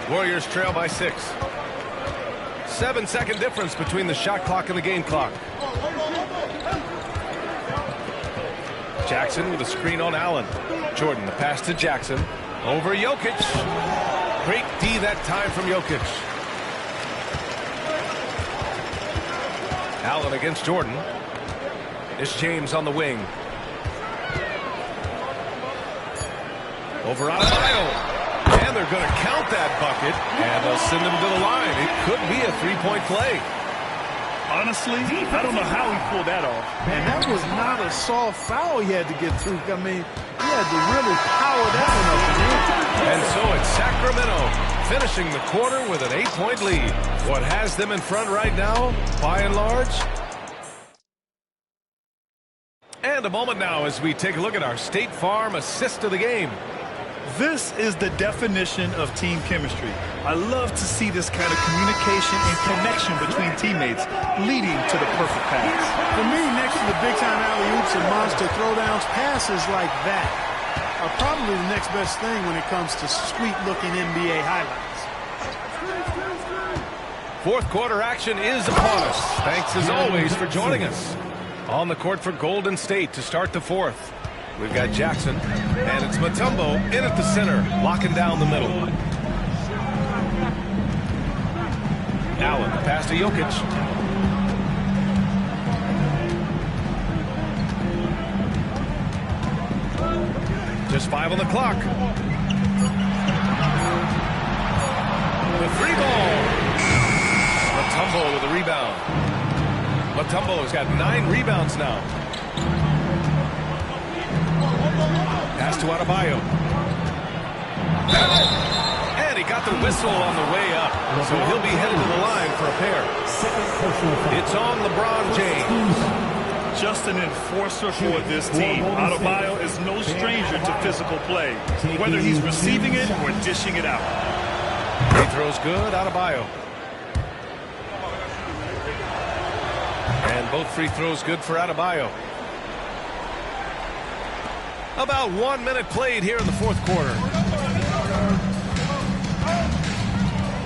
Warriors trail by 6. 7-second difference between the shot clock and the game clock. Jackson with a screen on Allen. Jordan, the pass to Jackson. Over Jokic. Great D that time from Jokic. Allen against Jordan. It's James on the wing. Over Adebayo. And they're going to count that bucket, and they'll send him to the line. It could be a 3-point play. Honestly, I don't know how he pulled that off. And that was not a soft foul he had to get through. I mean, he had to really power that one up. And so it's Sacramento finishing the quarter with an 8-point lead. What has them in front right now, by and large? And a moment now as we take a look at our State Farm assist of the game. This is the definition of team chemistry. I love to see this kind of communication and connection between teammates leading to the perfect pass. For me, next to the big-time alley-oops and monster throwdowns, passes like that are probably the next best thing when it comes to sweet-looking NBA highlights. Fourth quarter action is upon us. Thanks as always for joining us. On the court for Golden State to start the fourth. We've got Jackson, and it's Mutombo in at the center, locking down the middle. Allen, pass to Jokic. Just 5 on the clock. The three ball. Mutombo with a rebound. Mutombo has got 9 rebounds now. Pass to Adebayo. And he got the whistle on the way up. So he'll be headed to the line for a pair. It's on LeBron James. Just an enforcer for this team. Adebayo is no stranger to physical play, whether he's receiving it or dishing it out. He throws good, Adebayo. And both free throws good for Adebayo. About 1 minute played here in the fourth quarter.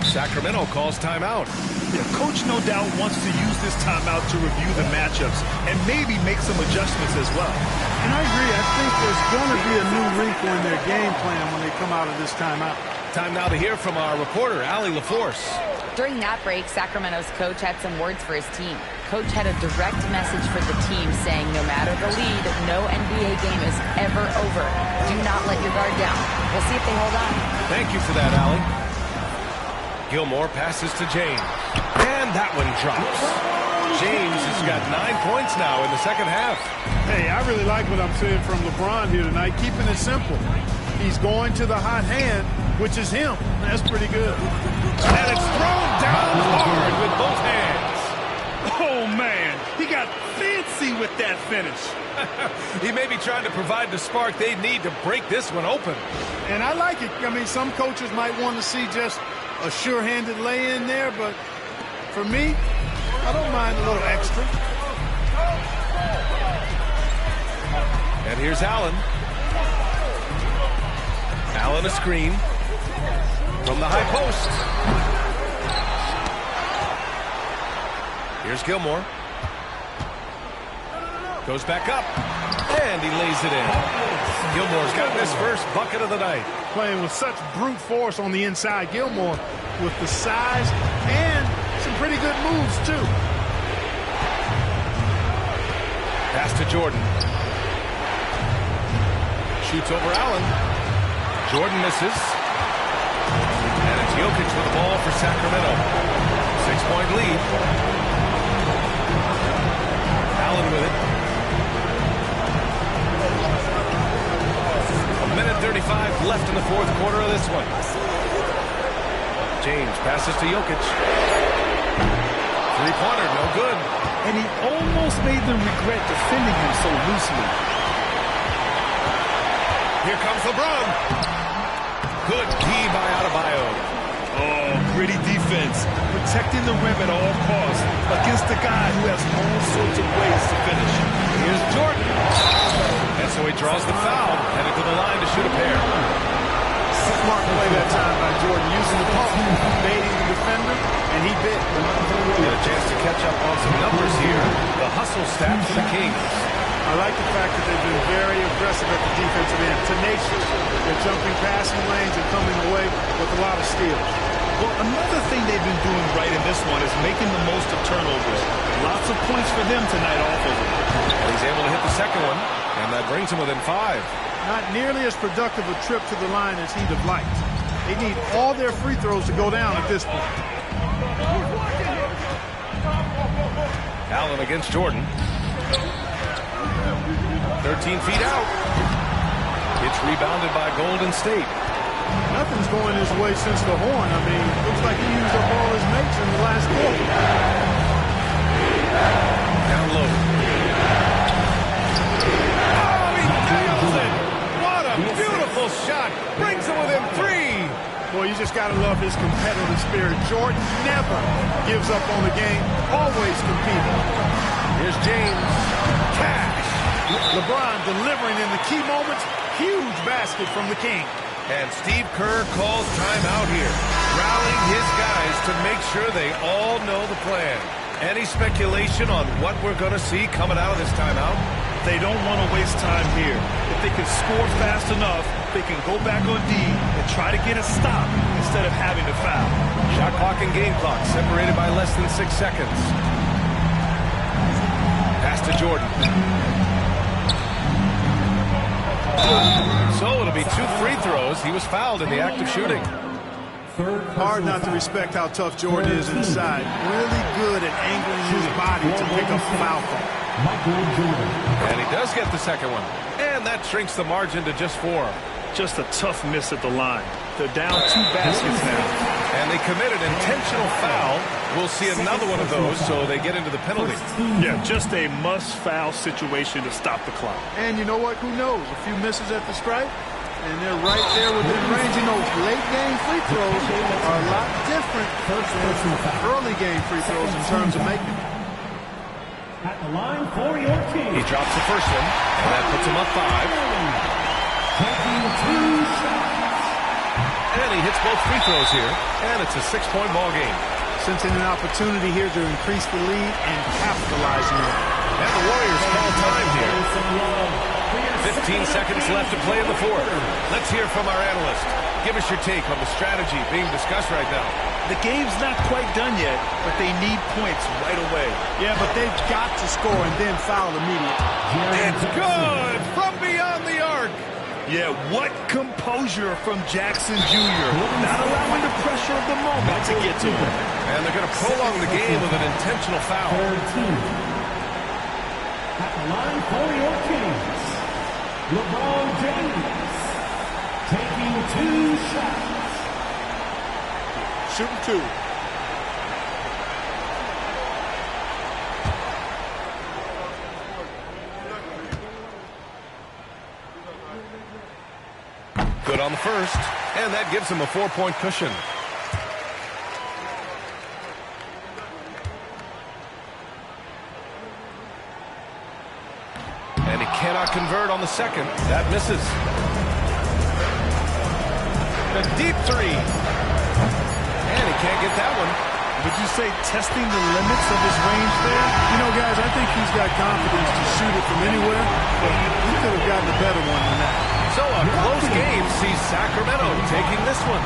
Sacramento calls timeout. Yeah, coach no doubt wants to use this timeout to review the matchups and maybe make some adjustments as well. And I agree. I think there's going to be a new wrinkle in their game plan when they come out of this timeout. Time now to hear from our reporter, Allie LaForce. During that break, Sacramento's coach had some words for his team. Coach had a direct message for the team saying no matter the lead, no NBA game is ever over. Do not let your guard down. We'll see if they hold on. Thank you for that, Allie. Gilmore passes to James. And that one drops. James has got 9 points now in the second half. Hey, I really like what I'm seeing from LeBron here tonight, keeping it simple. He's going to the hot hand, which is him. That's pretty good. And it's thrown down hard with both hands. Oh, man. He got fancy with that finish. He may be trying to provide the spark they need to break this one open. And I like it. I mean, some coaches might want to see just a sure-handed lay-in there, but for me, I don't mind a little extra. And here's Allen. Allen a screen from the high post. Here's Gilmore. Goes back up. And he lays it in. Gilmore's got his first bucket of the night. Playing with such brute force on the inside. Gilmore with the size and some pretty good moves, too. Pass to Jordan. Shoots over Allen. Jordan misses. And it's Jokic with the ball for Sacramento. 6-point lead. Allen with it. 1:35 left in the fourth quarter of this one. James passes to Jokic. Three-pointer, no good. And he almost made them regret defending him so loosely. Here comes LeBron. Good key by Adebayo. Oh, gritty defense. Protecting the rim at all costs against a guy who has all sorts of ways to finish. Here's Jordan. And so he draws the foul, headed to the line to shoot a pair. Smart play that time by Jordan, using the pump, baiting the defender, and he bit. Get a chance to catch up on some numbers here. The hustle stat for the Kings. I like the fact that they've been very aggressive at the defensive end, tenacious. They're jumping passing lanes and coming away with a lot of steals. Well, another thing they've been doing right in this one is making the most of turnovers. Lots of points for them tonight off of it. And he's able to hit the second one, and that brings him within 5. Not nearly as productive a trip to the line as he'd have liked. They need all their free throws to go down at this point. Allen against Jordan. 13 feet out. It's rebounded by Golden State. Nothing's going his way since the horn. I mean, looks like he used up all his mates in the last quarter. Down low. Oh, he nails it! What a beautiful shot! Brings him within 3. Boy, you just got to love his competitive spirit. Jordan never gives up on the game, always competing. Here's James. Cash. LeBron delivering in the key moments. Huge basket from the King. And Steve Kerr calls timeout here. rallying his guys to make sure they all know the plan. Any speculation on what we're going to see coming out of this timeout? They don't want to waste time here. If they can score fast enough, they can go back on D and try to get a stop instead of having to foul. Shot clock and game clock separated by less than 6 seconds. Pass to Jordan. So it'll be 2 free throws. He was fouled in the act of shooting. Hard not to respect how tough Jordan is inside. Really good at angling his body to pick up a foul call. And he does get the second one. And that shrinks the margin to just 4. Just a tough miss at the line. They're down 2 baskets now. And they commit an intentional foul. We'll see another one of those, so they get into the penalty. Yeah, just a must-foul situation to stop the clock. And you know what? Who knows? A few misses at the stripe, and they're right there within range. You know, late-game free throws are a lot different than early-game free throws in terms of making them. At the line for your team. He drops the first one, and that puts him up 5. Taking 2 shots. And he hits both free throws here, and it's a 6-point ball game. Sensing an opportunity here to increase the lead and capitalizing on it. And the Warriors call time here. 15 seconds left to play in the 4th. Let's hear from our analyst. Give us your take on the strategy being discussed right now. The game's not quite done yet, but they need points right away. Yeah, but they've got to score and then foul immediately. It's good from beyond the arc. Yeah, what composure from Jackson Jr. Not allowing the pressure of the moment to get to him. And they're going to prolong the game with an intentional foul. At the line for your Kings, LeBron James taking 2 shots. Shooting 2. Good on the first, and that gives him a 4-point cushion. And he cannot convert on the second. That misses. A deep 3. And he can't get that one. Would you say testing the limits of his range there? You know, guys, I think he's got confidence to shoot it from anywhere, but he could have gotten a better one than that. So a close game sees Sacramento taking this one.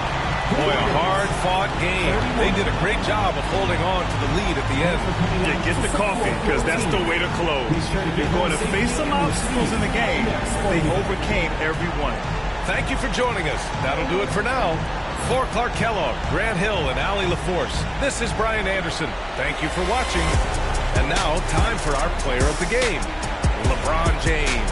Boy, a hard-fought game. They did a great job of holding on to the lead at the end. Yeah, get the coffee, because that's the way to close. If you're going to face some obstacles in the game, they overcame every one. Thank you for joining us. That'll do it for now. For Clark Kellogg, Grant Hill, and Allie LaForce, this is Brian Anderson. Thank you for watching. And now, time for our player of the game, LeBron James.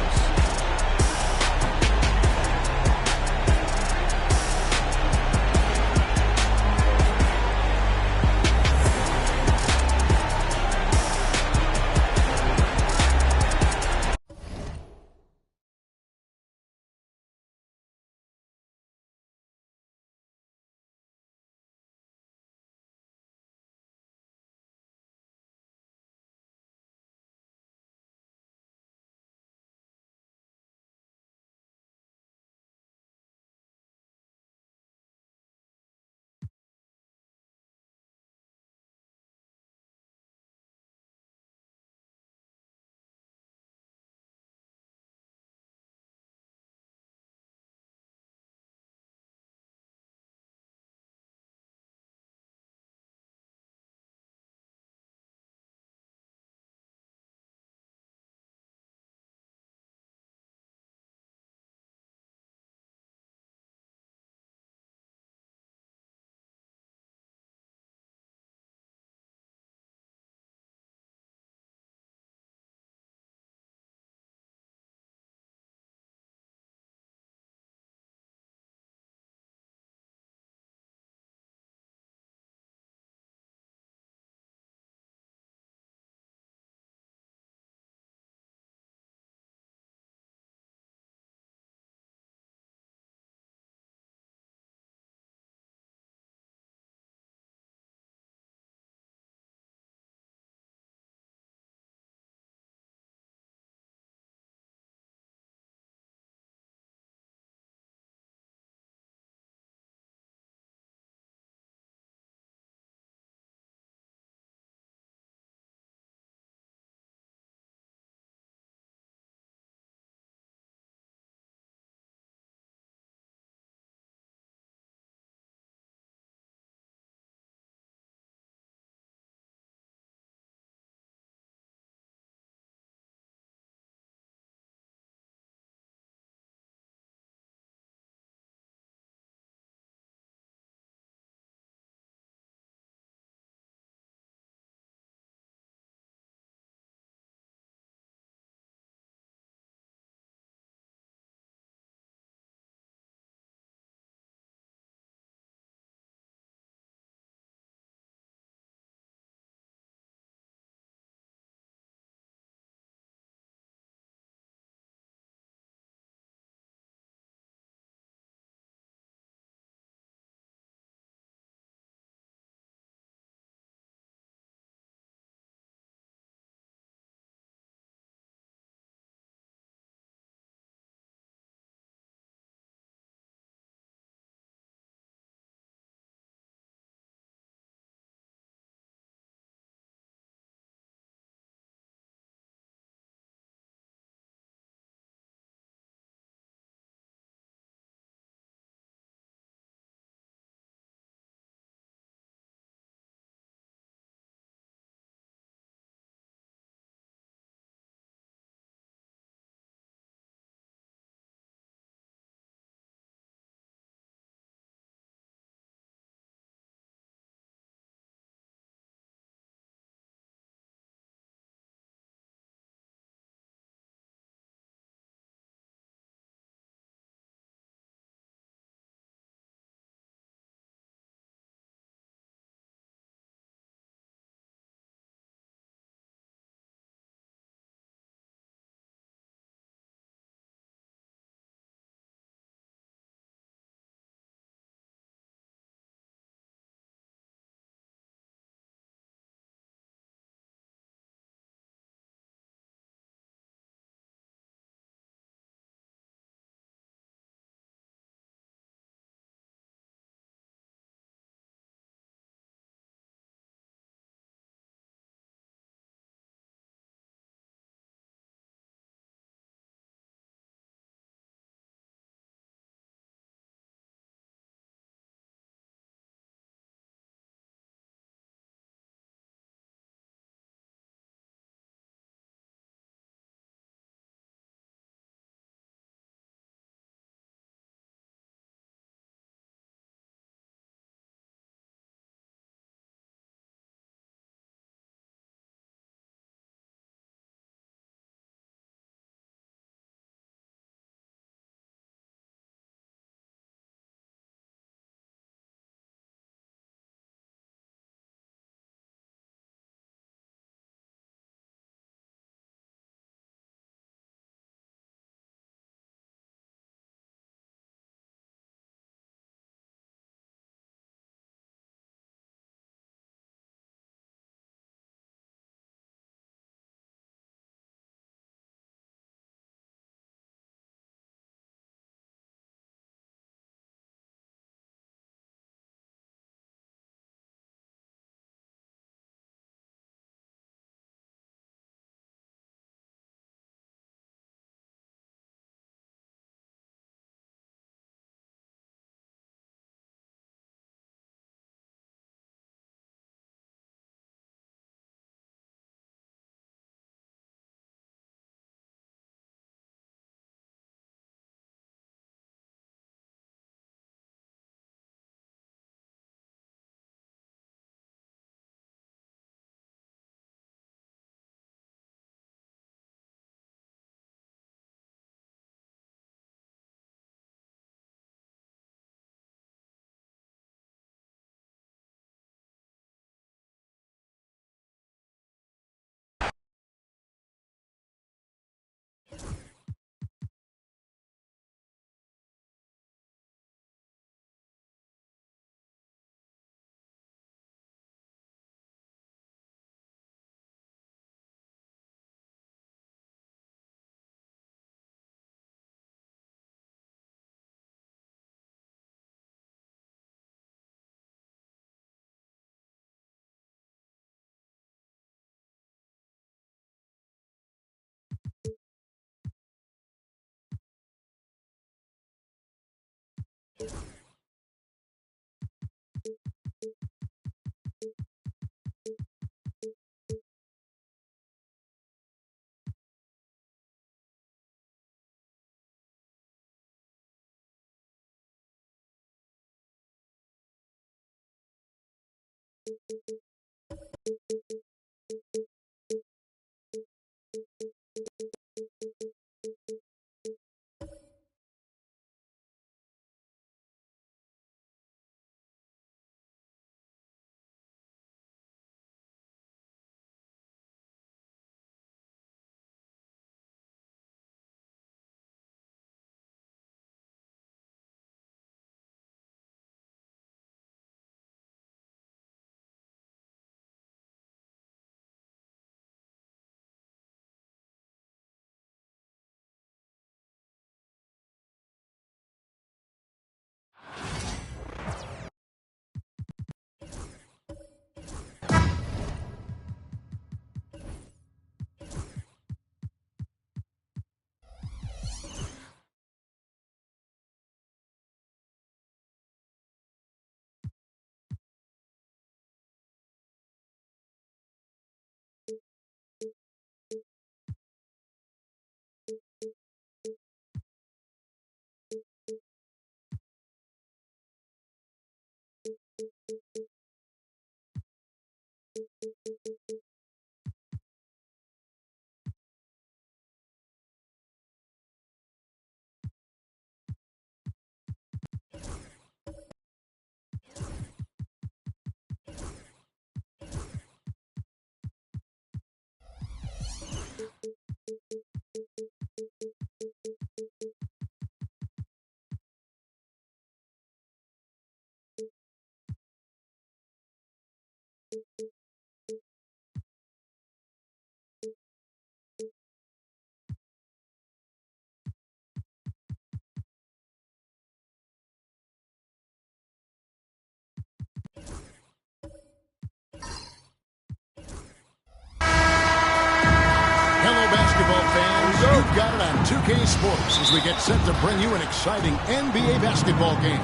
You've got it on 2K Sports as we get set to bring you an exciting NBA basketball game.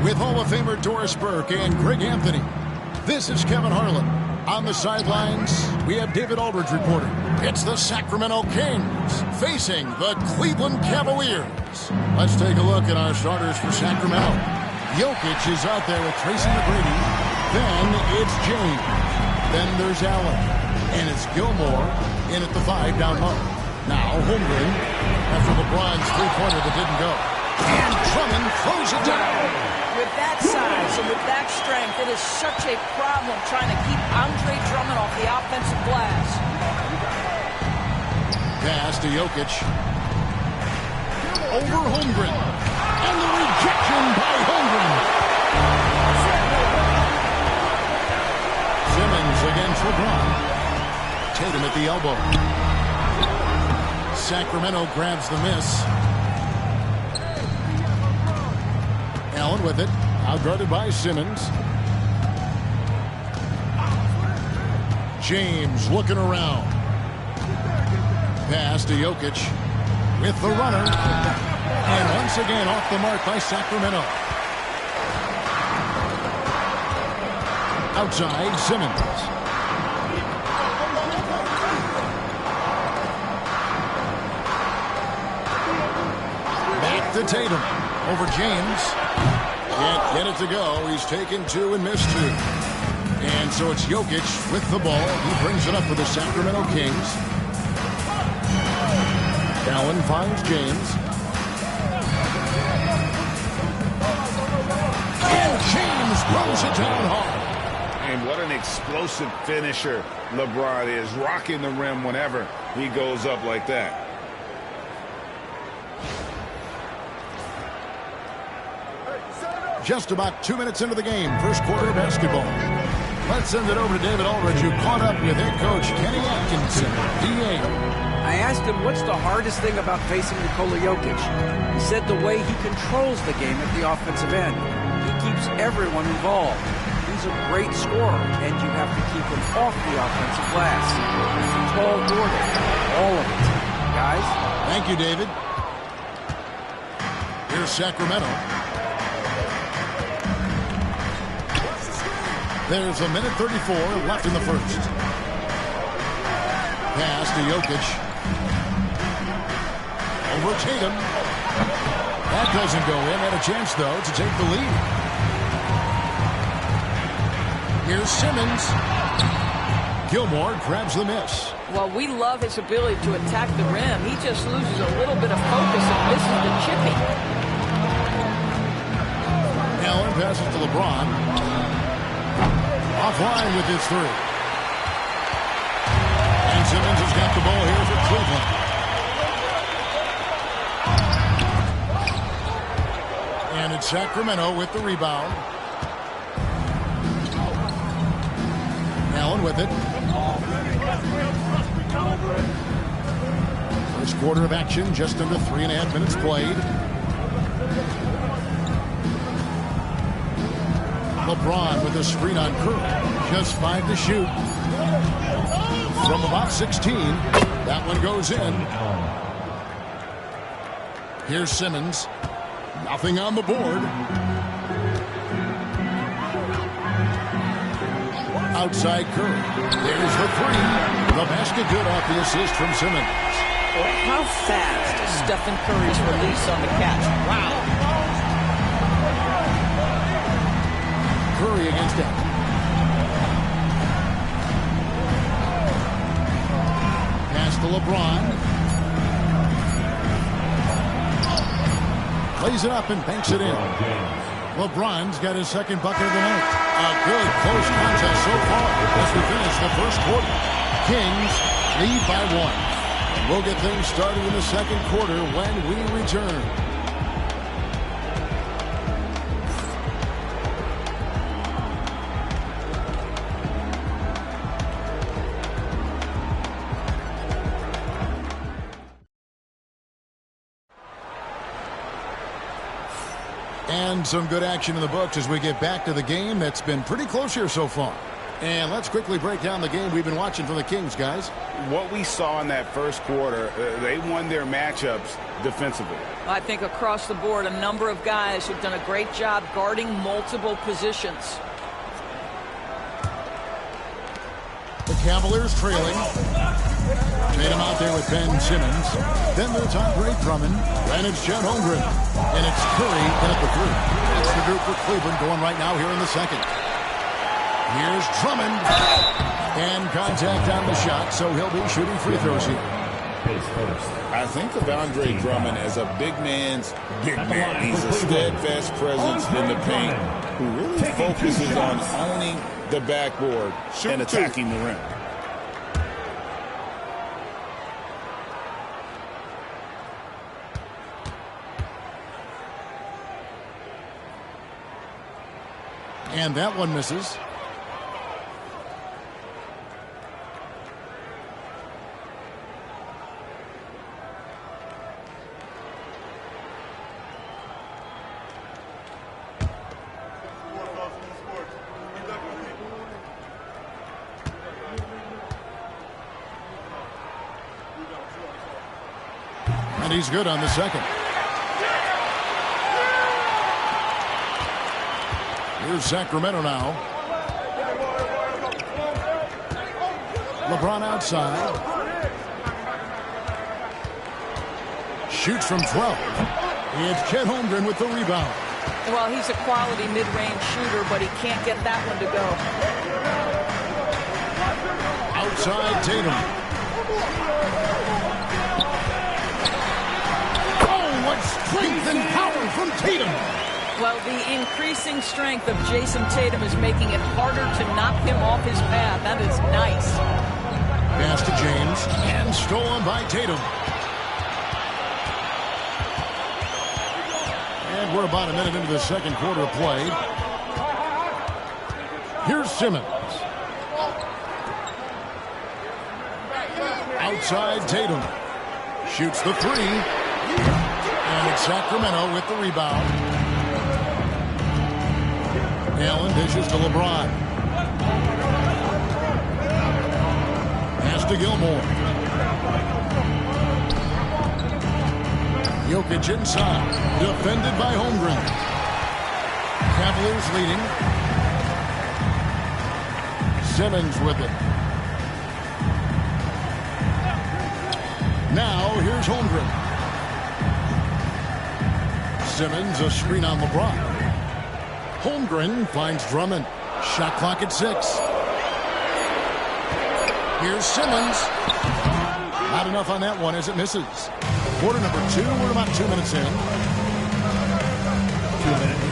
With Hall of Famer Doris Burke and Greg Anthony, this is Kevin Harlan. On the sidelines, we have David Aldridge reporting. It's the Sacramento Kings facing the Cleveland Cavaliers. Let's take a look at our starters for Sacramento. Jokic is out there with Tracy McGrady. Then it's James. Then there's Allen. And it's Gilmore in at the 5 down low. Now Holmgren after LeBron's three-pointer that didn't go. And Drummond throws it down. With that size and with that strength, it is such a problem trying to keep Andre Drummond off the offensive glass. Pass to Jokic. Over Holmgren. And the rejection by Holmgren. Simmons against LeBron. Tatum at the elbow. Sacramento grabs the miss. Allen with it. Outguarded by Simmons. James looking around. Pass to Jokic with the runner. And once again off the mark by Sacramento. Outside Simmons. To Tatum over James. Can't get it to go. He's taken 2 and missed 2. And so it's Jokic with the ball. He brings it up for the Sacramento Kings. Allen finds James. And James throws it down hard. And what an explosive finisher LeBron is, rocking the rim whenever he goes up like that. Just about 2 minutes into the game, first quarter of basketball. Let's send it over to David Aldridge, who caught up with head coach Kenny Atkinson, DA. I asked him what's the hardest thing about facing Nikola Jokic. He said the way he controls the game at the offensive end. He keeps everyone involved. He's a great scorer, and you have to keep him off the offensive glass. It's a tall order, all of it. Guys? Thank you, David. Here's Sacramento. There's a minute 34 left in the first. Pass to Jokic. Over Tatum. That doesn't go in. Had a chance, though, to take the lead. Here's Simmons. Gilmore grabs the miss. Well, we love his ability to attack the rim. He just loses a little bit of focus and misses the chipping. Allen passes to LeBron. Offline with his three. And Simmons has got the ball here for Cleveland. And it's Sacramento with the rebound. Allen with it. First quarter of action, just under 3.5 minutes played. LeBron with a screen on Curry. Just 5 to shoot. From about 16. That one goes in. Here's Simmons. Nothing on the board. Outside Curry. There's the three. The basket good off the assist from Simmons. Well, how fast is Stephen Curry's release on the catch? Wow. Curry against him. Pass to LeBron. Plays it up and banks it in. LeBron's got his second bucket of the night. A good close contest so far as we finish the first quarter. Kings lead by 1. We'll get things started in the second quarter when we return. And some good action in the books as we get back to the game that's been pretty close here so far. And let's quickly break down the game we've been watching from the Kings, guys. What we saw in that first quarter, they won their matchups defensively. I think across the board, a number of guys who've done a great job guarding multiple positions. The Cavaliers trailing. Tatum out there with Ben Simmons. Then there's Andre Drummond. And it's Chet Holmgren. And it's Curry in at the three. That's the group for Cleveland going right now here in the second. Here's Drummond. And contact on the shot, so he'll be shooting free throws here. I think of Andre Drummond as a big man's big man. He's a steadfast presence in the paint who really focuses on owning the backboard and attacking the rim. And that one misses. And he's good on the second. Here's Sacramento now. LeBron outside. Shoots from 12. It's Chet Holmgren with the rebound. Well, he's a quality mid-range shooter, but he can't get that one to go. Outside Tatum. Oh, what strength and power from Tatum. Well, the increasing strength of Jason Tatum is making it harder to knock him off his path. That is nice. Pass to James, and stolen by Tatum. And we're about a minute into the second quarter of play. Here's Simmons. Outside Tatum. Shoots the three. And it's Sacramento with the rebound. Allen dishes to LeBron. Pass to Gilmore. Jokic inside. Defended by Holmgren. Cavaliers leading. Simmons with it. Now, here's Holmgren. Simmons, a screen on LeBron. Holmgren finds Drummond. Shot clock at 6. Here's Simmons. Not enough on that one as it misses. Quarter number 2. We're about 2 minutes in. 2 minutes.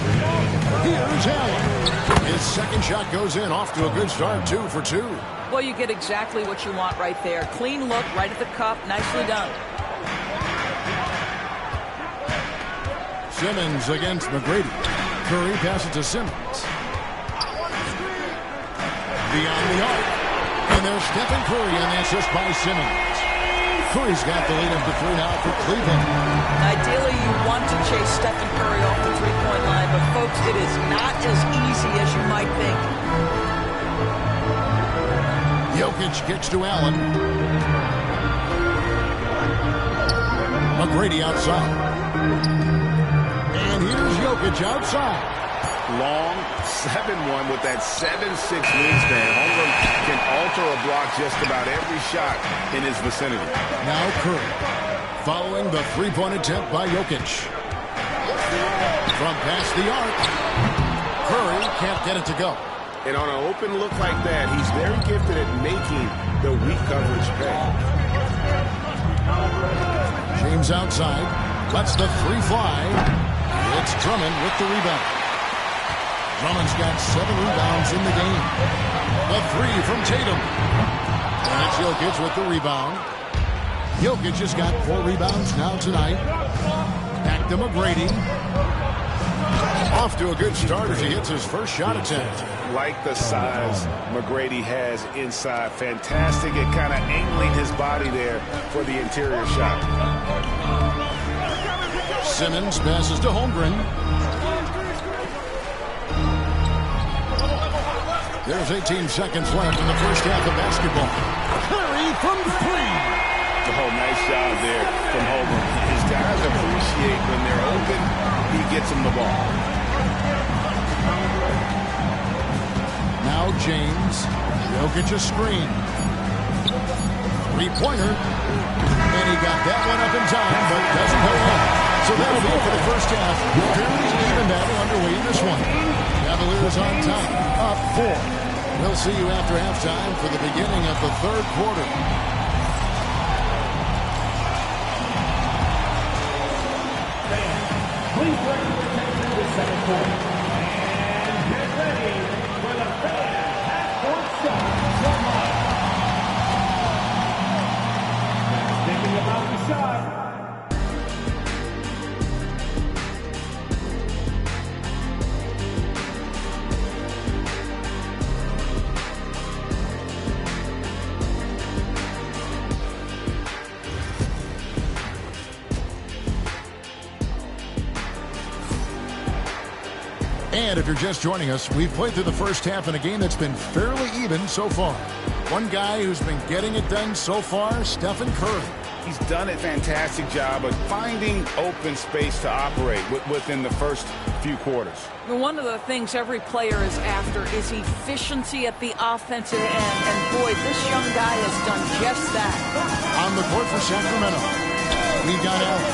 Here's Allen. His second shot goes in. Off to a good start. 2 for 2. Well, you get exactly what you want right there. Clean look, right at the cup. Nicely done. Simmons against McGrady. Curry passes to Simmons. Beyond the arc. And there's Stephen Curry on the assist by Simmons. Curry's got the lead up to 3 now for Cleveland. Ideally, you want to chase Stephen Curry off the three-point line, but folks, it is not as easy as you might think. Jokic kicks to Allen. McGrady outside. And here's Jokic outside. Long 7-1 with that 7'6" wingspan. Holmgren can alter a block just about every shot in his vicinity. Now Curry, following the three-point attempt by Jokic. From past the arc, Curry can't get it to go. And on an open look like that, he's very gifted at making the weak coverage pay. James outside, lets the 3 fly. It's Drummond with the rebound. Drummond's got 7 rebounds in the game. The 3 from Tatum. And it's Jokic with the rebound. Jokic has got 4 rebounds now tonight. Back to McGrady. Off to a good start as he hits his first shot attempt. Like the size McGrady has inside. Fantastic at kind of angling his body there for the interior shot. Simmons passes to Holmgren. There's 18 seconds left in the first half of basketball. Curry from 3. Oh, nice job there from Holmgren. His guys appreciate when they're open, he gets them the ball. Now James. Jokic a screen. 3-pointer. And he got that one up in time, but doesn't go in. So that'll be it for the first half. Fairly even battle underway in this one. Cavaliers on top, up 4. We'll see you after halftime for the beginning of the third quarter. Please ready for the second quarter. And get ready for the fan half-court start. Thinking about the shot. And if you're just joining us, we've played through the first half in a game that's been fairly even so far. One guy who's been getting it done so far, Stephen Curry. He's done a fantastic job of finding open space to operate within the first few quarters. One of the things every player is after is efficiency at the offensive end. And boy, this young guy has done just that. On the court for Sacramento, we've got Allen.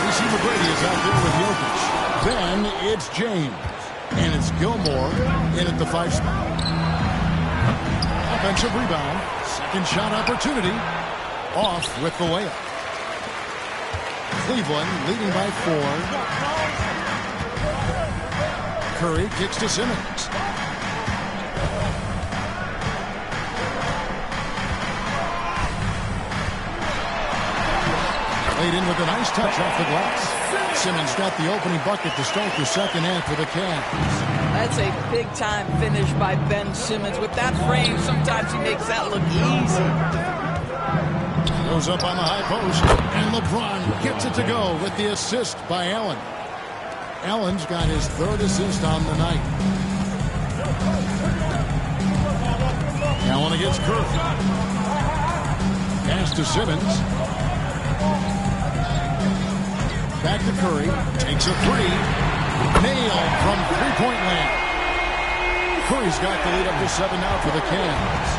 Tracy McGrady is out there with Jokic. Then it's James. And it's Gilmore in at the 5 spot. Offensive rebound. Second shot opportunity. Off with the layup. Cleveland leading by 4. Curry kicks to Simmons. Laid in with a nice touch off the glass. Simmons got the opening bucket to start the second half for the Cavs. That's a big-time finish by Ben Simmons. With that frame, sometimes he makes that look easy. Goes up on the high post, and LeBron gets it to go with the assist by Allen. Allen's got his 3rd assist on the night. Allen against Curry. Pass to Simmons. Back to Curry. Takes a 3. Nailed from 3-point land. Curry's got the lead up to 7 now for the Cavs.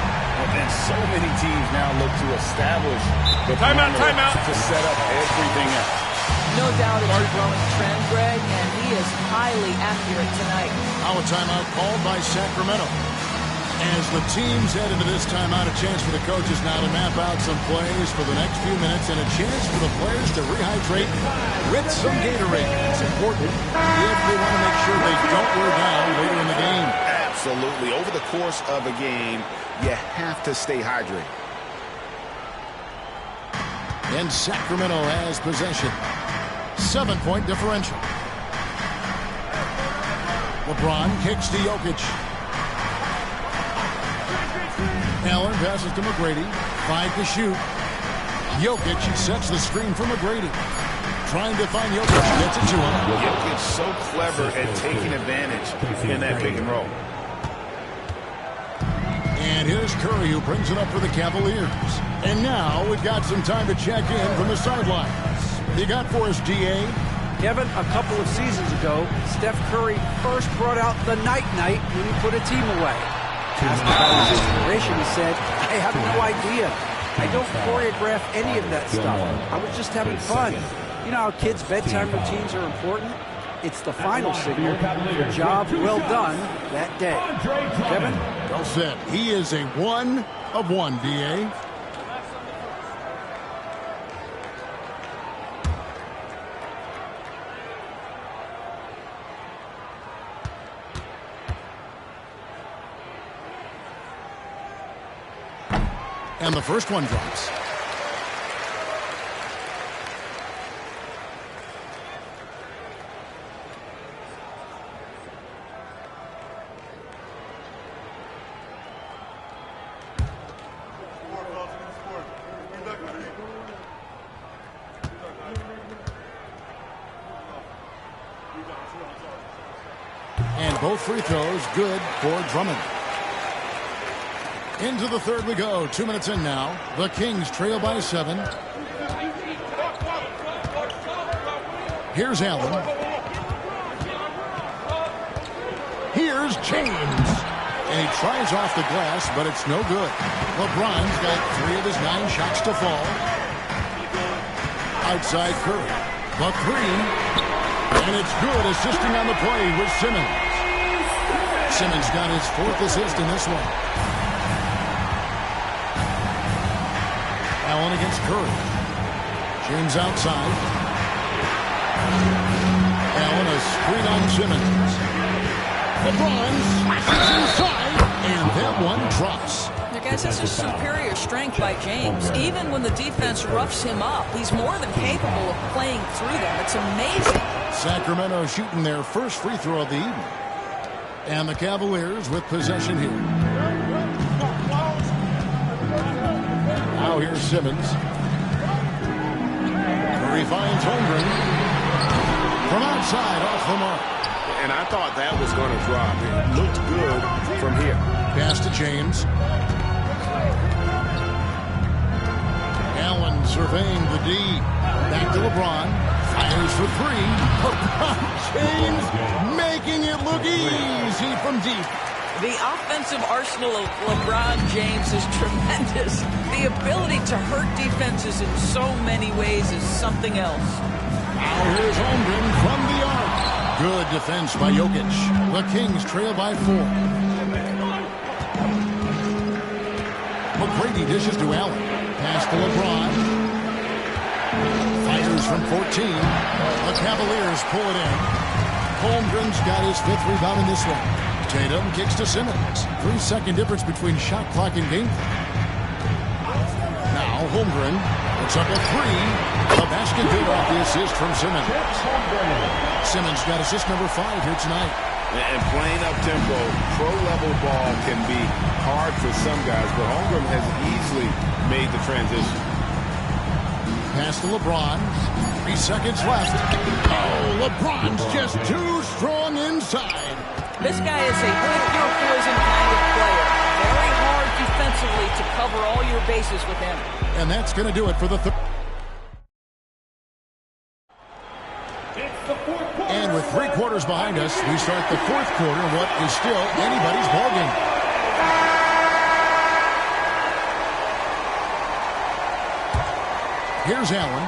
And so many teams now look to establish the timeout to set up everything else. No doubt it's a growing trend, Greg, and he is highly accurate tonight. Now a timeout called by Sacramento. As the teams head into this timeout, a chance for the coaches now to map out some plays for the next few minutes and a chance for the players to rehydrate with some Gatorade. It's important if they want to make sure they don't wear down later in the game. Absolutely. Over the course of a game, you have to stay hydrated. And Sacramento has possession. 7-point differential. LeBron kicks to Jokic. Allen passes to McGrady. 5 to shoot. Jokic sets the screen for McGrady. Trying to find Jokic. Gets it to him. Jokic so clever at taking advantage in that pick and roll. And here's Curry, who brings it up for the Cavaliers. And now we've got some time to check in from the sidelines. You got for us, DA? Kevin, a couple of seasons ago, Steph Curry first brought out the night-night when he put a team away. Asked about his inspiration, he said, I have no idea. I don't choreograph any of that stuff. I was just having fun. You know how kids' bedtime routines are important? It's the final signal for a job well done that day. Kevin? Well said. He is a 1 of 1, DA. And the first one drops. And both free throws good for Drummond. Into the third we go. 2 minutes in now. The Kings trail by 7. Here's Allen. Here's James. And he tries off the glass, but it's no good. LeBron's got 3 of his 9 shots to fall. Outside Curry. The 3. And it's good, assisting on the play with Simmons. Simmons got his 4th assist in this one. Allen against Curry. James outside. Allen a screen on Simmons. LeBron slashes inside, and that one drops. Now, guys, this is superior strength by James. Even when the defense roughs him up, he's more than capable of playing through them. It's amazing. Sacramento shooting their first free throw of the evening. And the Cavaliers with possession here. Now here's Simmons. Curry finds Holmgren. From outside, off the mark. And I thought that was going to drop. It looked good from here. Pass to James. Allen surveying the D. Back to LeBron. Fires for 3. LeBron James making it look easy from deep. The offensive arsenal of LeBron James is tremendous. The ability to hurt defenses in so many ways is something else. Now here's Holmgren from the arc. Good defense by Jokic. The Kings trail by 4. McGrady dishes to Allen. Pass to LeBron. Fires from 14. The Cavaliers pull it in. Holmgren's got his 5th rebound in this one. Tatum kicks to Simmons. 3-second difference between shot clock and game. Now Holmgren puts up a 3. The basket good off the assist from Simmons. Simmons got assist number 5 here tonight. And playing up-tempo, pro-level ball can be hard for some guys, but Holmgren has easily made the transition. Pass to LeBron. 3 seconds left. Oh, LeBron's just too strong inside. This guy is a pick-your-poison kind of player. Very hard defensively to cover all your bases with him. And that's going to do it for the third. And with 3 quarters behind us, we start the 4th quarter in what is still anybody's ballgame. Here's Allen.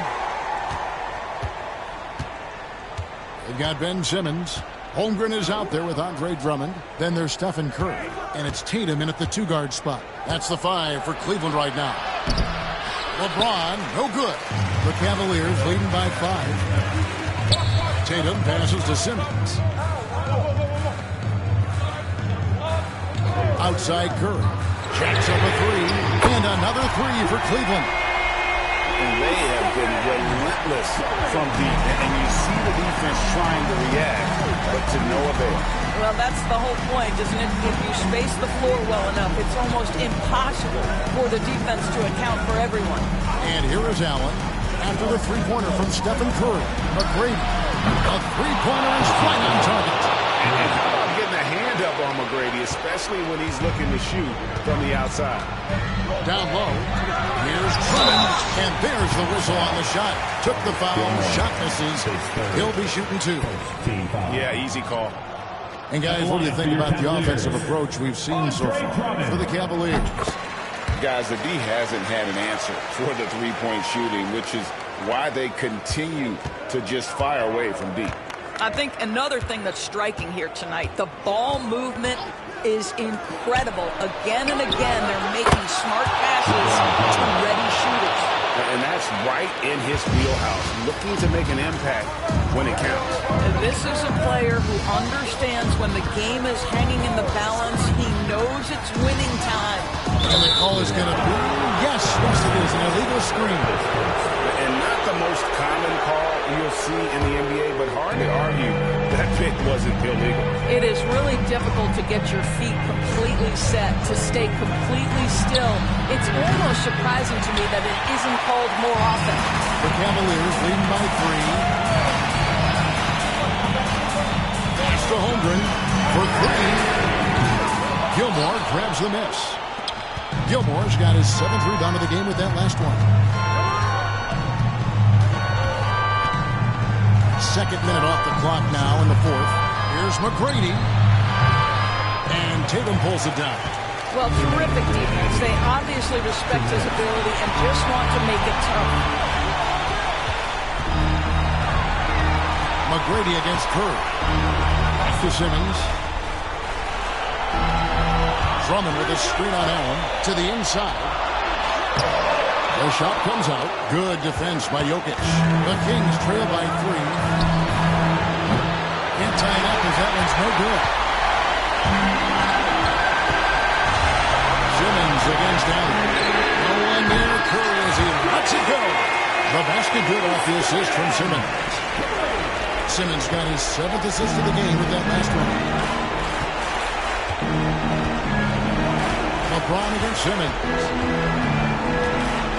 They've got Ben Simmons. Holmgren is out there with Andre Drummond. Then there's Stephen Curry. And it's Tatum in at the 2-guard spot. That's the 5 for Cleveland right now. LeBron, no good. The Cavaliers leading by 5. Tatum passes to Simmons. Outside Curry. Jacks up a 3. And another 3 for Cleveland. And they have been relentless from deep. And you see the defense trying to react, but to no avail. Well, that's the whole point, isn't it? If you space the floor well enough, it's almost impossible for the defense to account for everyone. And here is Allen after the 3-pointer from Stephen Curry. McGrady, a 3-pointer is right on target. And how about getting a hand up on McGrady, especially when he's looking to shoot from the outside? Down low, here's Drummond, and there's the whistle on the shot. Took the foul, shot misses. He'll be shooting 2. Yeah, easy call. And guys, what do you think about the offensive approach we've seen so far for the Cavaliers? Guys, the D hasn't had an answer for the 3-point shooting, which is why they continue to just fire away from deep. I think another thing that's striking here tonight, the ball movement is incredible. Again and again, they're making smart passes to ready shooters. And that's right in his wheelhouse, looking to make an impact when it counts. And this is a player who understands when the game is hanging in the balance. He knows it's winning time. And the call is going to be, yes, it is, an illegal screen. And not the most common call you'll see in the NBA, but hard to argue that pick wasn't illegal. It is really difficult to get your feet completely set, to stay completely still. It's almost surprising to me that it isn't called more often. The Cavaliers leading by 3. Pass to Holmgren for 3. Gilmore grabs the miss. Gilmore's got his 7th rebound of the game with that last one. 2nd minute off the clock now in the 4th. Here's McGrady. And Tatum pulls it down. Well, terrific defense. They obviously respect his ability and just want to make it tough. McGrady against Curry. Back to Simmons. Drummond with a screen on Allen to the inside. The shot comes out. Good defense by Jokic. The Kings trail by 3. Can't tie it up as that one's no good. Simmons against Allen. No one near Curry as he lets it go. The basket good off the assist from Simmons. Simmons got his 7th assist of the game with that last one. LeBron against Simmons.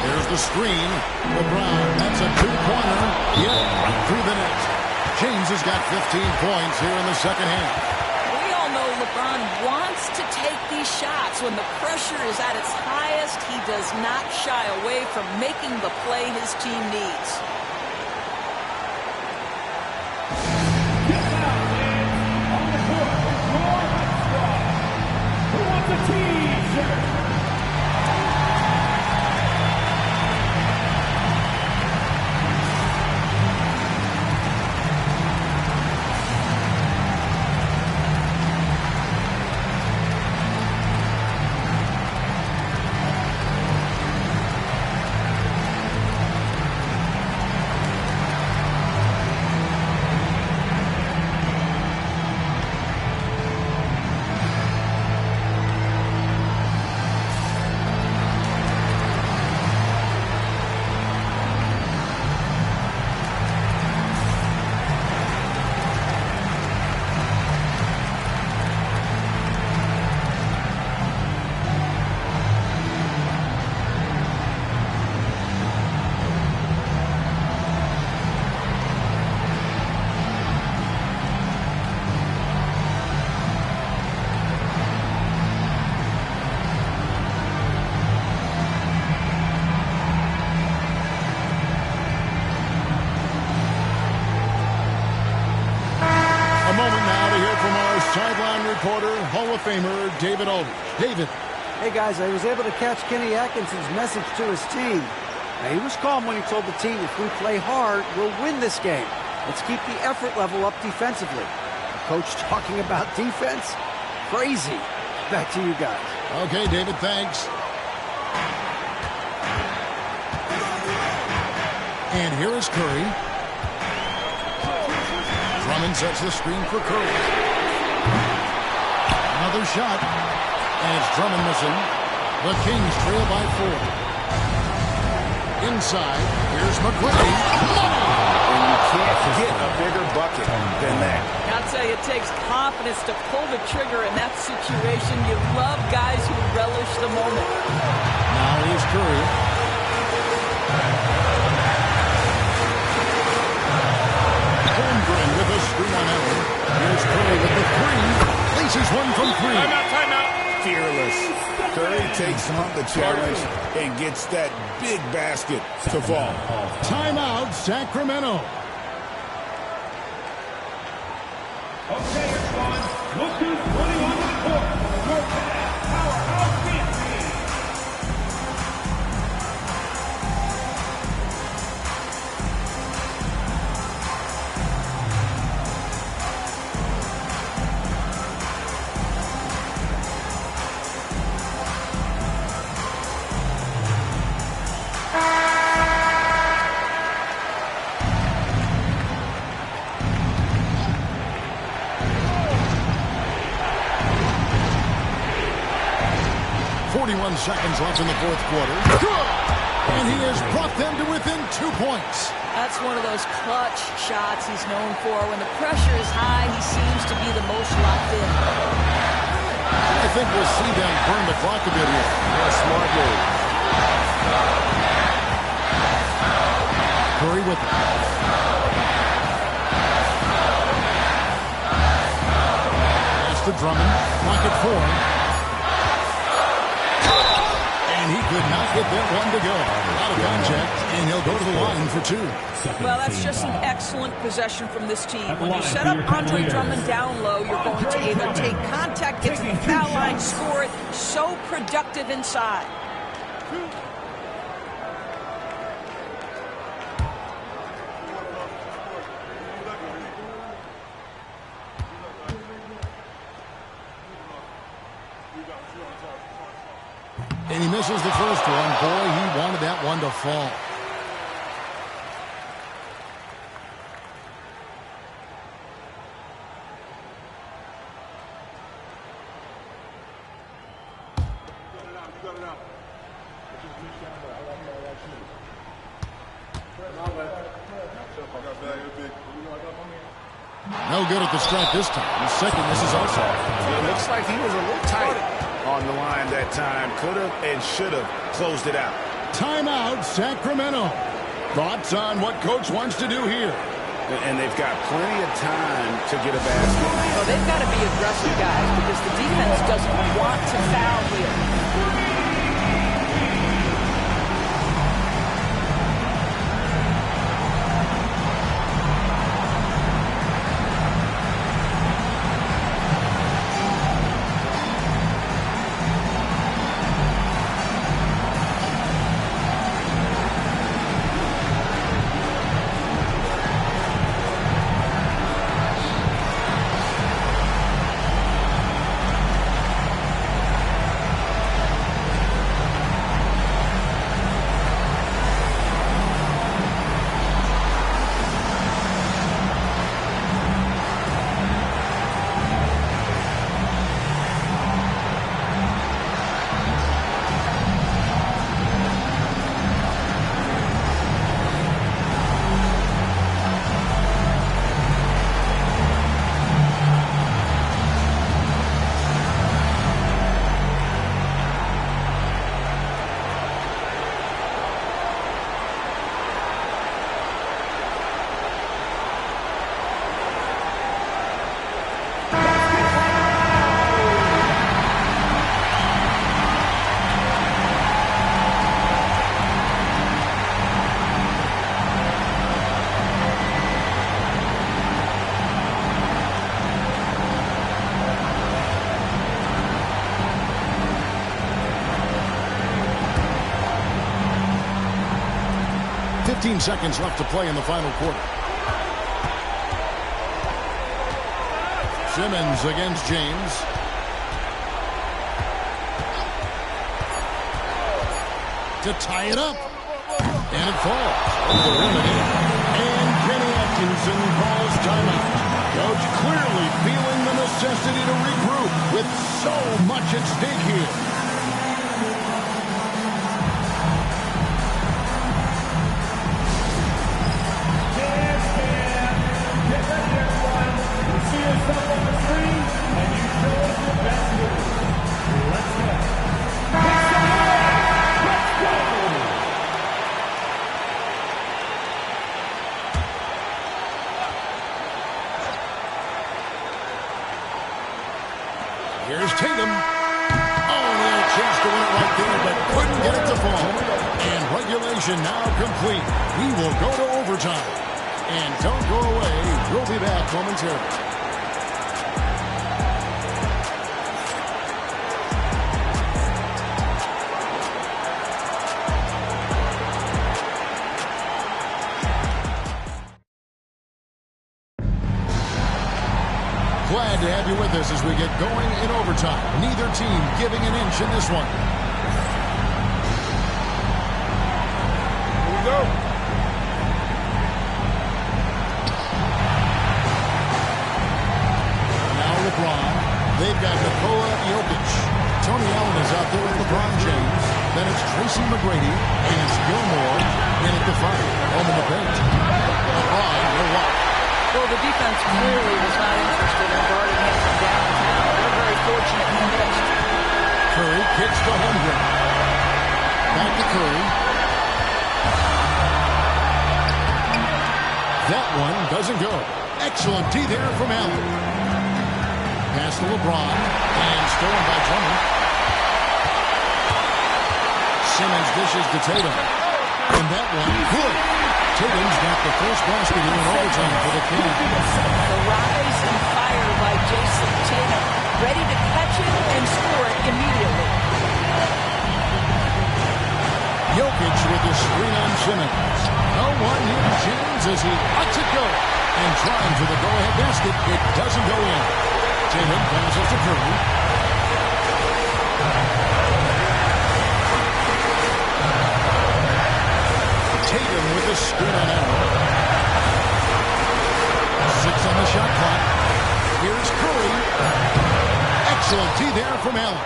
There's the screen. LeBron, that's a 2-pointer. Yeah, right through the net. James has got 15 points here in the 2nd half. We all know LeBron wants to take these shots. When the pressure is at its highest, he does not shy away from making the play his team needs. sideline reporter, Hall of Famer David Aldridge. David. Hey, guys, I was able to catch Kenny Atkinson's message to his team. Now, he was calm when he told the team, if we play hard, we'll win this game. Let's keep the effort level up defensively. The coach talking about defense? Crazy. Back to you guys. Okay, David, thanks. And here is Curry. Drummond sets the screen for Curry. Another shot. And it's Drummond missing. The Kings trail by 4. Inside, here's McGrady. And you can't get a bigger bucket than that. I'll tell you, it takes confidence to pull the trigger in that situation. You love guys who relish the moment. Now here's Curry. Holmgren with a screen on Allen. Here's Curry with the 3. Laces one from 3. Timeout. Fearless. Curry takes on the challenge and gets that big basket to fall. Timeout, Sacramento. Okay, everyone. Look who's running onto the court. Your powerhouse team. Seconds left in the fourth quarter. And he has brought them to within 2 points. That's one of those clutch shots he's known for. When the pressure is high, he seems to be the most locked in. I think we'll see them burn the clock a bit here. Yeah, smart move. Curry with it. Pass to Drummond. Clock at 4. And he could not get that one to go. Out of contact, and he'll go to the line for 2. Well, that's just an excellent possession from this team. When you set up Andre Drummond down low, you're going to either take contact, get to the foul line, score it. So productive inside. And he misses the first one. Boy, he wanted that one to fall. No good at the stripe this time. The second misses also. It looks like he was a little tight on the line that time. Could have and should have closed it out. Timeout, Sacramento. Thoughts on what coach wants to do here? And they've got plenty of time to get a basket. Well, they've got to be aggressive, guys, because the defense doesn't want to foul here. 15 seconds left to play in the final quarter. Simmons against James. To tie it up. And it falls. Over the rim and in. And Kenny Atkinson calls timeout. Coach clearly feeling the necessity to regroup with so much at stake here. Here's Tatum. Oh, he had a chance to win it right there, but couldn't get it to fall. And regulation now complete. We will go to overtime. And don't go away. We'll be back momentarily. Glad to have you with us as we get going in overtime. Neither team giving an inch in this one. Here we go. Now LeBron. They've got Nikola Jokic. Tony Allen is out there with LeBron James. Then it's Tracy McGrady. And it's Gilmore in at the 5. Home in the paint. LeBron will walk. Well, the defense clearly was not interested in guarding him from downtown. They're very fortunate he missed. Curry kicks to Holmgren. Back to Curry. That one doesn't go. Excellent D there from Allen. Pass to LeBron. And stolen by Drummond. Simmons dishes to Tatum. And that one, good. Tatum's got the first basket here in overtime for the Kings. The rise and fire by Jason Tatum, ready to catch it and score it immediately. Jokic with the screen on Simmons. No one near James as he lets it go. And trying for the go-ahead basket, it doesn't go in. Tatum passes to Curry. Tatum with the screen on Allen. 6 on the shot clock. Here's Curry. Excellent D there from Allen.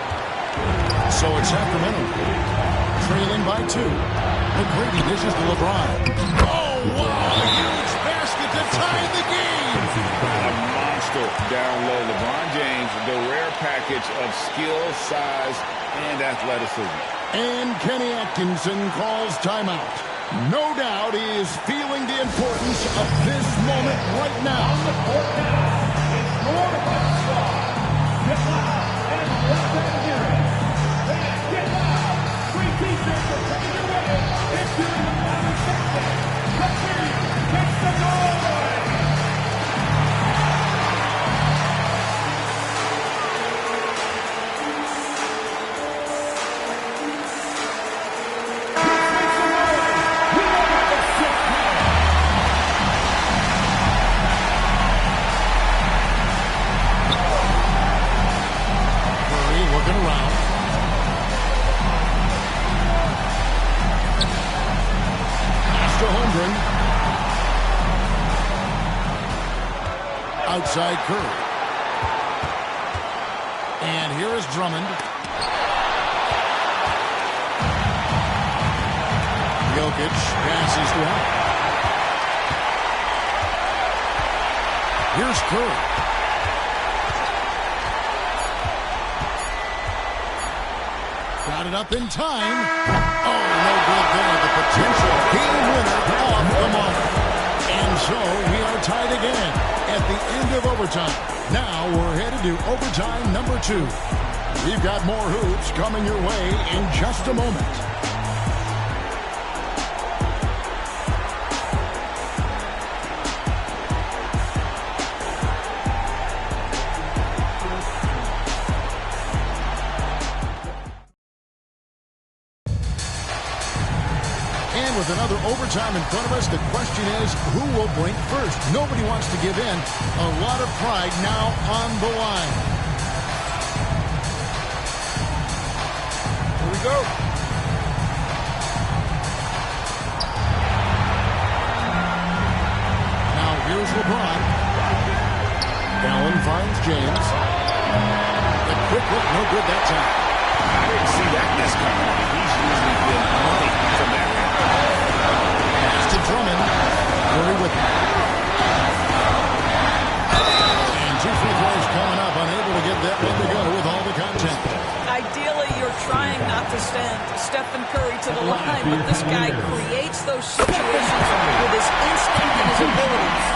So it's Sacramento trailing by 2. McGrady dishes to LeBron. Oh, wow! A huge basket to tie the game. A monster down low. LeBron James, the rare package of skill, size, and athleticism. And Kenny Atkinson calls timeout. No doubt he is feeling the importance of this moment right now. On the court now, it's more than strong. Get loud and let them hear it. Fans, get loud. 3 teachers are taking your way into the final section. The team takes the goal line. Outside Curry. And here is Drummond. Jokic passes to Allen. Here's Curry. Got it up in time. Oh, no good there. The potential game winner off the mark. And so we are tied again at the end of overtime. Now we're headed to overtime number 2. We've got more hoops coming your way in just a moment. And with another overtime time in front of us. The question is, who will blink first? Nobody wants to give in. A lot of pride now on the line. Here we go. Now here's LeBron. Allen finds James. The quick look, no good that time. I didn't see that miss coming. He's usually been late from that. Pass to Drummond. Curry with him. And 2 free throws coming up. Unable to get that one to go with all the contact. Ideally, you're trying not to send Stephen Curry to the line, but this guy creates those situations with his instinct and his abilities.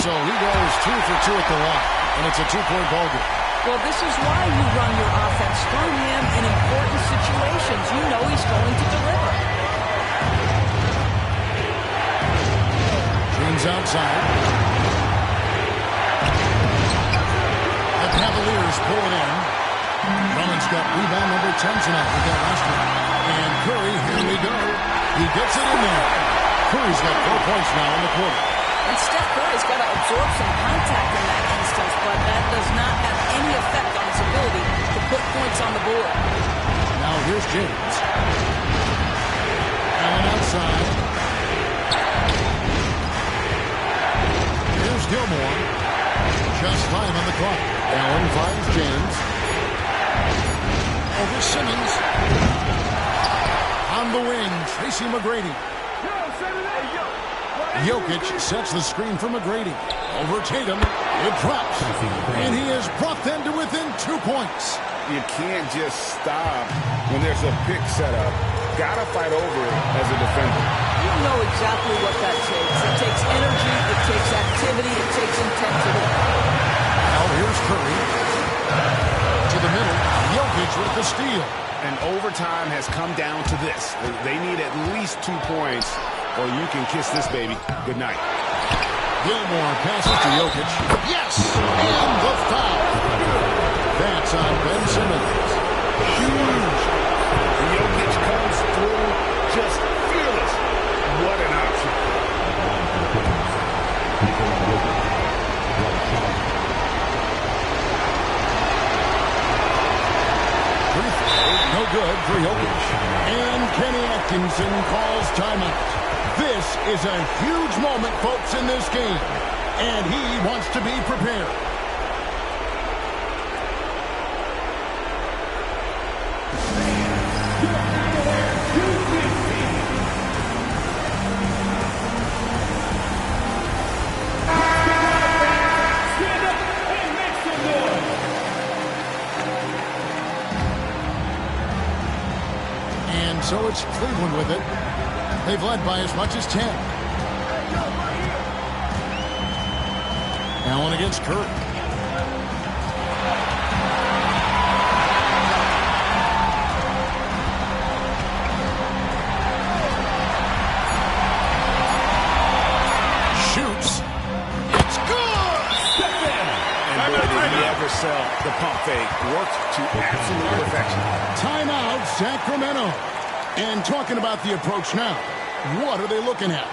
So he goes 2 for 2 at the line, and it's a 2-point ball game. Well, this is why you run your offense through him in important situations. You know he's going to deliver. James outside. The Cavaliers pull it in. Drummond's got rebound number 10 tonight with that last one. And Curry, here we go. He gets it in there. Curry's got 4 points now in the quarter. And Steph Curry's got to absorb some contact in that instance, but that does not have any effect on his ability to put points on the board. Now here's James. Allen outside. Here's Gilmore. Just 5 on the clock. Allen finds James. Over Simmons. On the wing, Tracy McGrady. Jokic sets the screen for McGrady. Over Tatum. It drops. And he has brought them to within 2 points. You can't just stop when there's a pick set up. Got to fight over it as a defender. You know exactly what that takes. It takes energy, it takes activity, it takes intensity. Now here's Curry. To the middle. Jokic with the steal. And overtime has come down to this. They need at least 2 points, or you can kiss this baby goodnight. Gilmore passes to Jokic. Yes! And the foul. That's on Ben Simmons. Huge. Jokic comes through just fearless. What an option. No good for Jokic. And Kenny Atkinson calls timeout. This is a huge moment, folks, in this game. And he wants to be prepared. And so it's Cleveland with it. They've led by as much as 10. Allen against Curry. Shoots. It's good! And boy, did he ever sell the pump fake. Worked to absolute perfection. Timeout, Sacramento. And talking about the approach now, what are they looking at?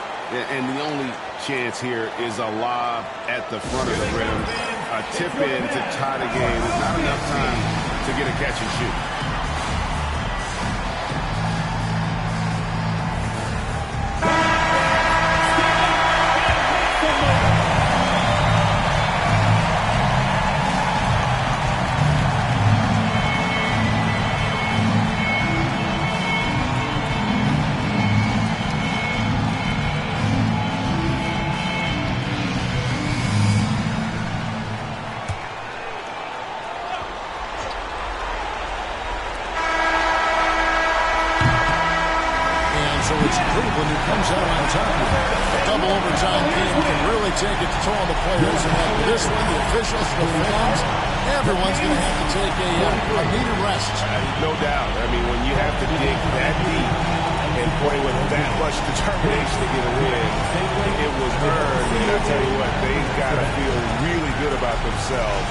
And the only chance here is a lob at the front of the rim. A tip in to tie the game. There's not enough time to get a catch and shoot. So it's Cleveland who comes out on top. A double overtime game can really take its toll on the players. And after this one, the officials, the fans, everyone's going to have to take a needed rest. No doubt. I mean, when you have to dig that deep and play with that much determination to get a win, it was earned. And I tell you what, they've got to feel really good about themselves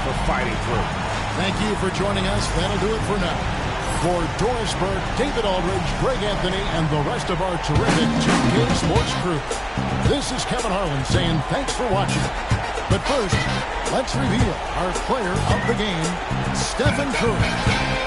for fighting through. Thank you for joining us. That'll do it for now. For Doris Burke, David Aldridge, Greg Anthony, and the rest of our terrific 2K Sports crew, this is Kevin Harlan saying thanks for watching. But first, let's reveal our player of the game, Stephen Curry.